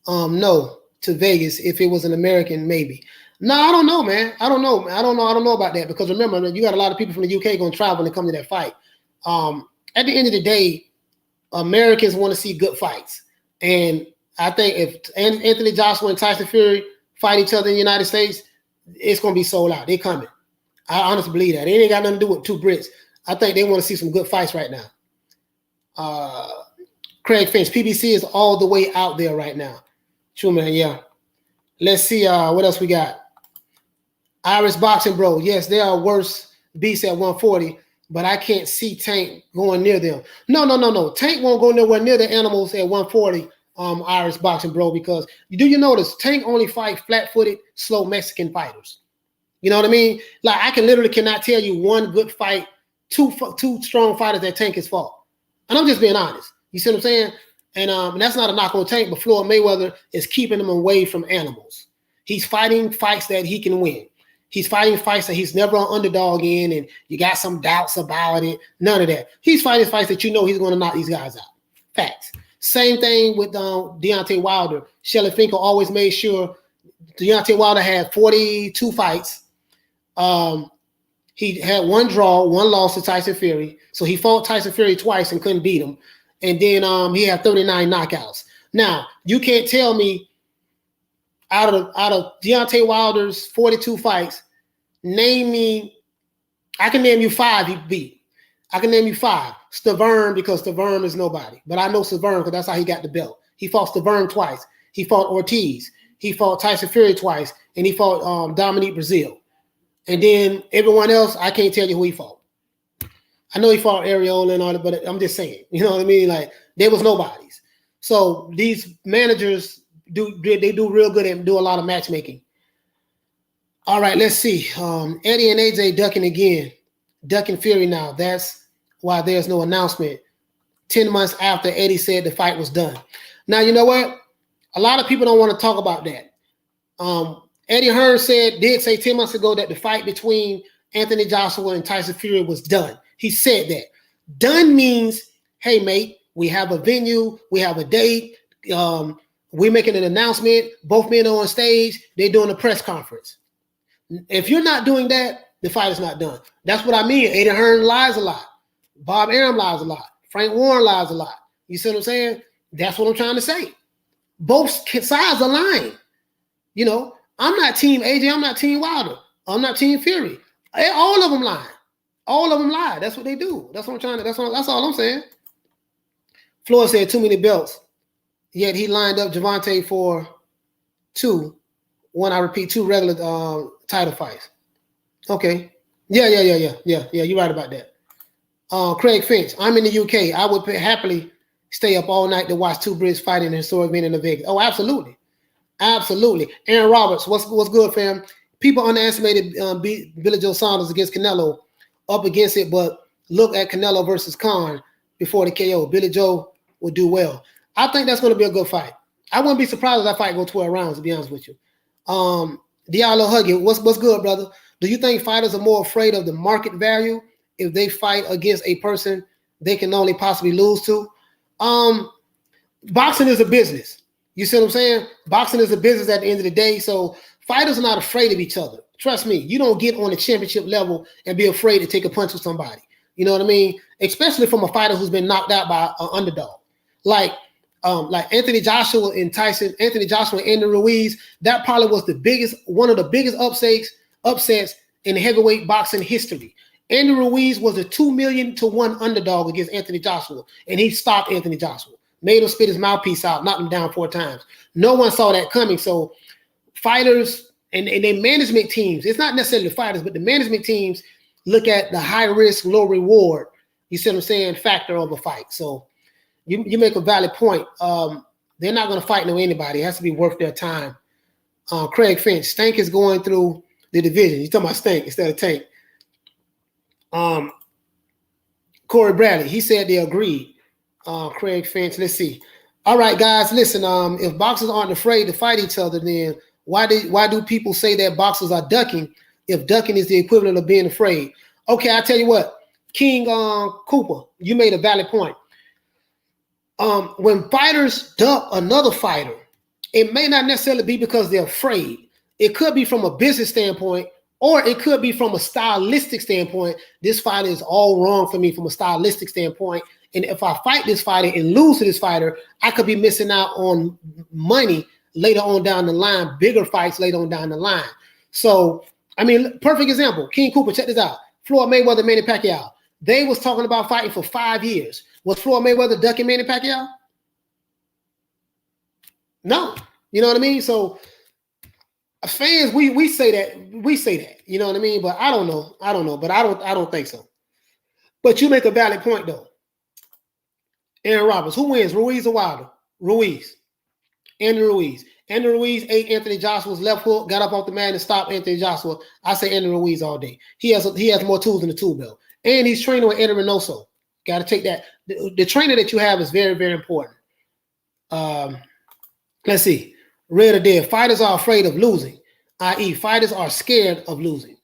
No, to Vegas. If it was an American, maybe. No, I don't know, man. I don't know about that, because remember, you got a lot of people from the UK going to travel and come to that fight. At the end of the day, Americans want to see good fights, and I think if Anthony Joshua and Tyson Fury fight each other in the United States, it's going to be sold out. They're coming. I honestly believe that. It ain't got nothing to do with 2 Brits. I think they want to see some good fights right now. Craig Finch, PBC is all the way out there right now. True, man, yeah. Let's see what else we got. Irish Boxing Bro. Yes, there are worse beasts at 140, but I can't see Tank going near them. No. Tank won't go nowhere near the animals at 140, Irish Boxing Bro, because do you notice Tank only fight flat-footed, slow Mexican fighters. You know what I mean? Like, I cannot tell you one good fight, two strong fighters that Tank has fought. And I'm just being honest. You see what I'm saying? And that's not a knock on Tank, but Floyd Mayweather is keeping him away from animals. He's fighting fights that he can win. He's fighting fights that he's never an underdog in, and you got some doubts about it. None of that. He's fighting fights that he's going to knock these guys out. Facts. Same thing with Deontay Wilder. Shelley Finkel always made sure Deontay Wilder had 42 fights. He had one draw, one loss to Tyson Fury. So he fought Tyson Fury twice and couldn't beat him. And then he had 39 knockouts. Now, you can't tell me out of Deontay Wilder's 42 fights, I can name you 5 he beat. I can name you 5. Stavern, because Stavern is nobody. But I know Stavern because that's how he got the belt. He fought Stavern twice. He fought Ortiz. He fought Tyson Fury twice. And he fought Dominique Brazil. And then everyone else, I can't tell you who he fought. I know he fought Areola and all that, but I'm just saying. You know what I mean? Like, there was nobodies. So these managers do real good and do a lot of matchmaking. All right, let's see. Eddie and AJ ducking again. Ducking Fury now. That's why there's no announcement 10 months after Eddie said the fight was done. Now, you know what? A lot of people don't want to talk about that. Eddie Hearn did say 10 months ago that the fight between Anthony Joshua and Tyson Fury was done. He said that. Done means, hey, mate, we have a venue, we have a date, we're making an announcement, both men are on stage, they're doing a press conference. If you're not doing that, the fight is not done. That's what I mean. Eddie Hearn lies a lot. Bob Arum lies a lot. Frank Warren lies a lot. You see what I'm saying? That's what I'm trying to say. Both sides are lying. You know, I'm not team AJ, I'm not team Wilder. I'm not team Fury. All of them lie. All of them lie. That's what they do. That's what I'm trying to, that's all I'm saying. Floyd said too many belts. Yet he lined up Javante for 2 regular title fights. Okay. Yeah. You're right about that. Craig Finch, I'm in the UK. I would happily stay up all night to watch 2 Brits fighting in historic venue in Vegas. Oh, absolutely. Absolutely. Aaron Roberts, what's good, fam? People underestimated Billy Joe Saunders against Canelo, up against it, but look at Canelo versus Khan before the KO. Billy Joe will do well. I think that's going to be a good fight. I wouldn't be surprised if that fight go 12 rounds, to be honest with you. Diallo Huggy, what's good, brother? Do you think fighters are more afraid of the market value if they fight against a person they can only possibly lose to? Boxing is a business. You see what I'm saying? Boxing is a business at the end of the day. So fighters are not afraid of each other. Trust me, you don't get on the championship level and be afraid to take a punch with somebody. You know what I mean? Especially from a fighter who's been knocked out by an underdog. Like Anthony Joshua and Andy Ruiz, that probably was one of the biggest upsets in heavyweight boxing history. Andy Ruiz was a 2,000,000-1 underdog against Anthony Joshua, and he stopped Anthony Joshua, made him spit his mouthpiece out, knocked him down 4 times. No one saw that coming. So fighters and their management teams, it's not necessarily the fighters, but the management teams look at the high risk, low reward, you see what I'm saying, factor of a fight. So you make a valid point. They're not going to fight anybody. It has to be worth their time. Craig Finch, Stank is going through the division. You're talking about Stank instead of Tank. Corey Bradley, he said they agreed. Craig Finch, let's see. All right, guys, listen. If boxers aren't afraid to fight each other, then why do people say that boxers are ducking if ducking is the equivalent of being afraid? Okay, I tell you what, King Cooper, you made a valid point. When fighters duck another fighter, it may not necessarily be because they're afraid. It could be from a business standpoint, or it could be from a stylistic standpoint. This fighter is all wrong for me from a stylistic standpoint. And if I fight this fighter and lose to this fighter, I could be missing out on money later on down the line, bigger fights later on down the line. So, I mean, perfect example. King Cooper, check this out. Floyd Mayweather, Manny Pacquiao. They was talking about fighting for 5 years. Was Floyd Mayweather ducking Manny Pacquiao? No. You know what I mean? So fans, we say that. You know what I mean? But I don't know. But I don't think so. But you make a valid point though. Aaron Roberts, who wins? Ruiz or Wilder? Ruiz. Andy Ruiz. Andy Ruiz ate Anthony Joshua's left hook, got up off the mat and stopped Anthony Joshua. I say Andy Ruiz all day. He has more tools in the tool belt. And he's training with Eddie Reynoso. Got to take that. The trainer that you have is very, very important. Let's see. Red or dead. Fighters are afraid of losing, i.e. fighters are scared of losing.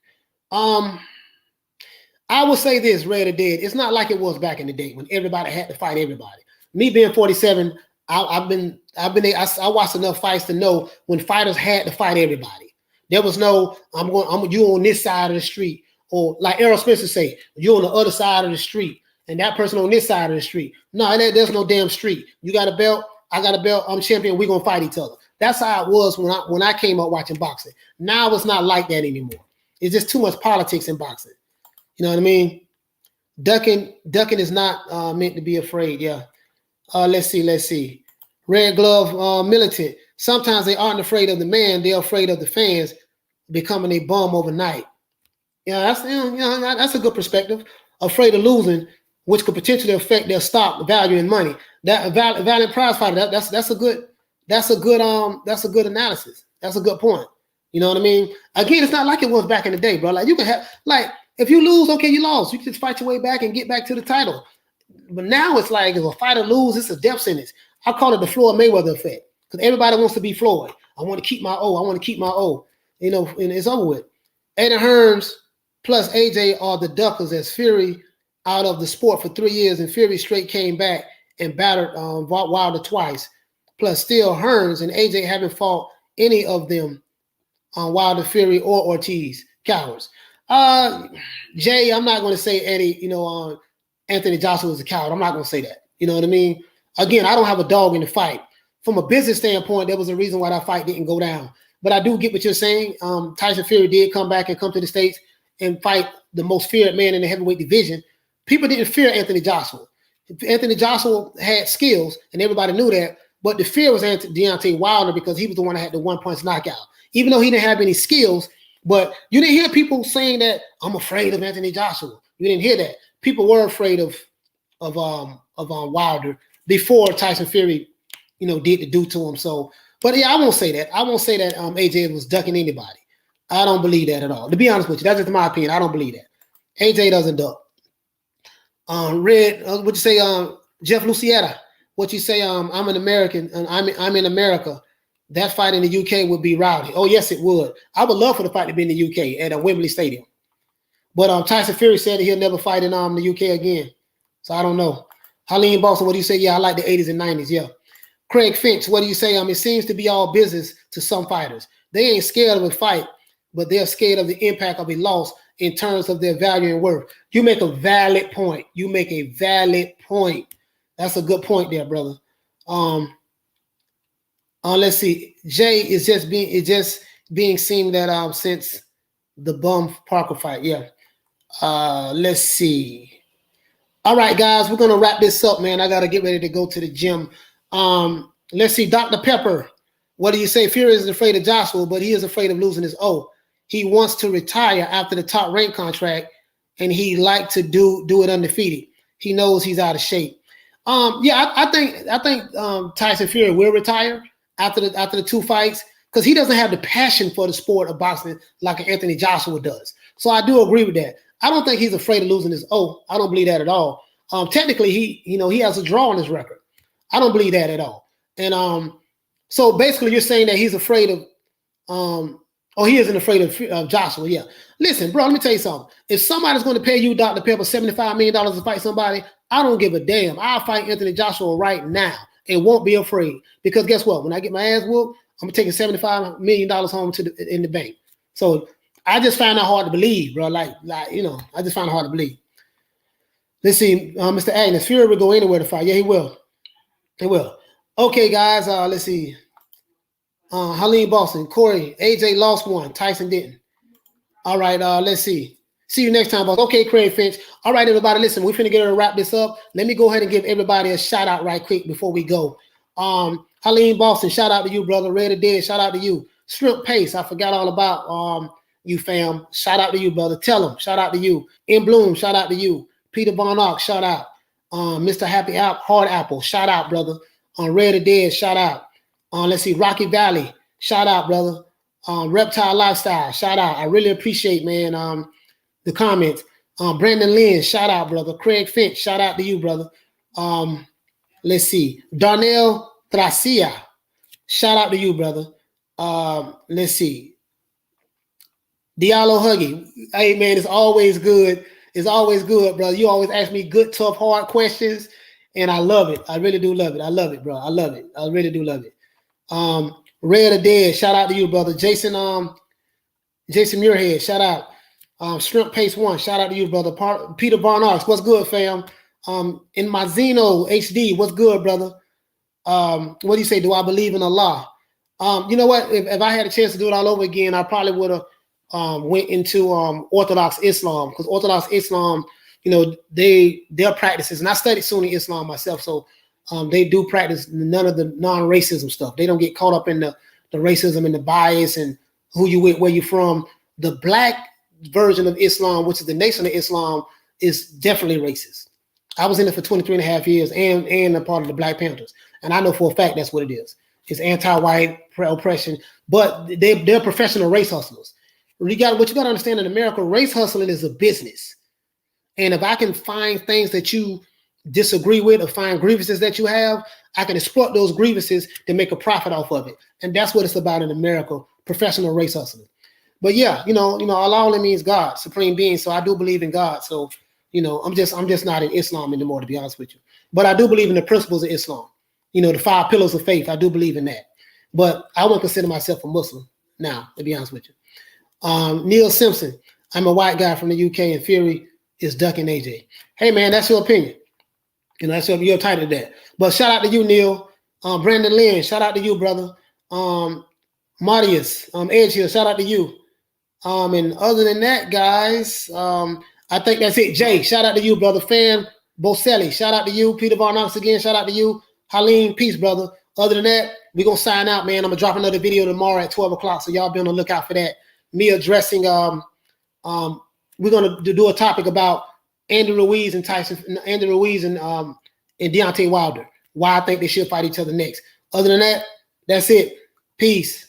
I will say this, red or dead. It's not like it was back in the day when everybody had to fight everybody. Me being 47, I watched enough fights to know when fighters had to fight everybody. There was no, you on this side of the street. or like Errol Spencer say, you're on the other side of the street, and that person on this side of the street. No, there's no damn street. You got a belt, I got a belt, I'm champion, we're gonna fight each other. That's how it was when I came up watching boxing. Now it's not like that anymore. It's just too much politics in boxing. You know what I mean? Ducking is not meant to be afraid. Yeah. Let's see. Red glove militant. Sometimes they aren't afraid of the man; they're afraid of the fans becoming a bum overnight. Yeah, that's a good perspective. Afraid of losing, which could potentially affect their stock value and money. That valiant prize fighter. That's a good analysis. That's a good point. You know what I mean? Again, it's not like it was back in the day, bro. Like you can have if you lose, okay, you lost. You can just fight your way back and get back to the title. But now it's like if a fighter loses, it's a death sentence. I call it the Floyd Mayweather effect because everybody wants to be Floyd. I want to keep my O. You know, and it's over with. Eddie Hearns plus AJ are the duckers as Fury out of the sport for 3 years, and Fury straight came back and battered Wilder twice. Plus still Hearns and AJ haven't fought any of them on Wilder, Fury, or Ortiz. Cowards. Jay, I'm not going to say Eddie, Anthony Joshua is a coward. I'm not going to say that. You know what I mean? Again, I don't have a dog in the fight. From a business standpoint, there was a reason why that fight didn't go down. But I do get what you're saying. Tyson Fury did come back and come to the States and fight the most feared man in the heavyweight division. People didn't fear Anthony Joshua. Anthony Joshua had skills, and everybody knew that. But the fear was Deontay Wilder because he was the one that had the one-punch knockout. Even though he didn't have any skills, but you didn't hear people saying that I'm afraid of Anthony Joshua. You didn't hear that. People were afraid of Wilder before Tyson Fury, did the do to him. So, but yeah, I won't say that. I won't say that AJ was ducking anybody. I don't believe that at all. To be honest with you, that's just my opinion. I don't believe that. AJ doesn't duck. Red, what you say, Jeff Lucietta? What you say? I'm an American and I'm in America. That fight in the UK would be rowdy. Oh, yes, it would. I would love for the fight to be in the UK at a Wembley Stadium. But Tyson Fury said that he'll never fight in the UK again. So I don't know. Haleen Boston, what do you say? Yeah, I like the 80s and 90s. Yeah. Craig Finch, what do you say? It seems to be all business to some fighters. They ain't scared of a fight, but they're scared of the impact of a loss in terms of their value and worth. You make a valid point. That's a good point there, brother. Let's see. Jay is just being seen that since the Bum Parker fight. Yeah. Let's see. All right, guys, we're gonna wrap this up, man. I gotta get ready to go to the gym. Let's see. Dr. Pepper, what do you say? Fury isn't afraid of Joshua, but he is afraid of losing his O. He wants to retire after the top rank contract, and he like to do it undefeated. He knows he's out of shape. Yeah, I think Tyson Fury will retire after the two fights because he doesn't have the passion for the sport of boxing like Anthony Joshua does. So I do agree with that. I don't think he's afraid of losing his O. I don't believe that at all. Technically, he has a draw on his record. I don't believe that at all. And so basically, you're saying that he's afraid of he isn't afraid of Joshua. Yeah. Listen, bro, let me tell you something. If somebody's going to pay you, Dr. Pepper, $75 million to fight somebody, I don't give a damn. I'll fight Anthony Joshua right now and won't be afraid. Because guess what? When I get my ass whooped, I'm taking $75 million home in the bank. So I just find that hard to believe, bro. I just find it hard to believe. Let's see, Mr. Agnes, Fury will go anywhere to fight. Yeah, he will. He will. Okay, guys, let's see. Haleen Boston, Corey, AJ lost one. Tyson didn't. All right, let's see. See you next time, boss. Okay, Craig Finch. All right, everybody, listen, we're finna get ready to wrap this up. Let me go ahead and give everybody a shout out right quick before we go. Haleen Boston, shout out to you, brother. Red or Dead, shout out to you. Shrimp Pace, I forgot all about you, fam. Shout out to you, brother. Tell them, shout out to you. In Bloom, shout out to you. Peter Von Ock, shout out. Mr. Happy Hard Apple, shout out, brother. Red or Dead, shout out. Let's see, Rocky Valley, shout out, brother. Reptile Lifestyle, shout out. I really appreciate, man, the comments. Brandon Lynn, shout out, brother. Craig Finch, shout out to you, brother. Let's see. Darnell Tracia, shout out to you, brother. Let's see. Diallo Huggy, hey, man, it's always good. It's always good, brother. You always ask me good, tough, hard questions, and I love it. I really do love it. I love it, bro. I love it. I really do love it. Red or Dead, shout out to you, brother. Jason Muirhead, shout out. Shrimp Pace 1, shout out to you, brother. Peter Barnard, what's good, fam? In my Zeno HD, what's good, brother? What do you say? Do I believe in Allah? You know what? If I had a chance to do it all over again, I probably would have went into Orthodox Islam, because Orthodox Islam, you know, their practices, and I studied Sunni Islam myself, so they do practice none of the non-racism stuff. They don't get caught up in the racism and the bias and who you with, where you from. The black version of Islam, which is the Nation of Islam, is definitely racist. I was in it for 23 and a half years and a part of the Black Panthers. And I know for a fact that's what it is. It's anti-white oppression, but they're professional race hustlers. What you got to understand, in America, race hustling is a business. And if I can find things that you disagree with or find grievances that you have, I can exploit those grievances to make a profit off of it. And that's what it's about in America, professional race hustling. But yeah, you know, Allah only means God, supreme being. So I do believe in God. So, you know, I'm just not in Islam anymore, to be honest with you. But I do believe in the principles of Islam. You know, the 5 pillars of faith. I do believe in that. But I wouldn't consider myself a Muslim now, to be honest with you. Neil Simpson, I'm a white guy from the UK, and Fury is ducking AJ. Hey man, that's your opinion. You know, that's your title to that. But shout out to you, Neil. Brandon Lynn, shout out to you, brother. Marius, Edge here, shout out to you. And other than that, guys, I think that's it. Jay, shout out to you, brother. Fan Boselli, shout out to you. Peter Varnox again, shout out to you. Halim, peace, brother. Other than that, we're going to sign out, man. I'm going to drop another video tomorrow at 12 o'clock, so y'all be on the lookout for that. Me addressing, we're going to do a topic about Andy Ruiz and Deontay Wilder. Why I think they should fight each other next. Other than that, that's it. Peace.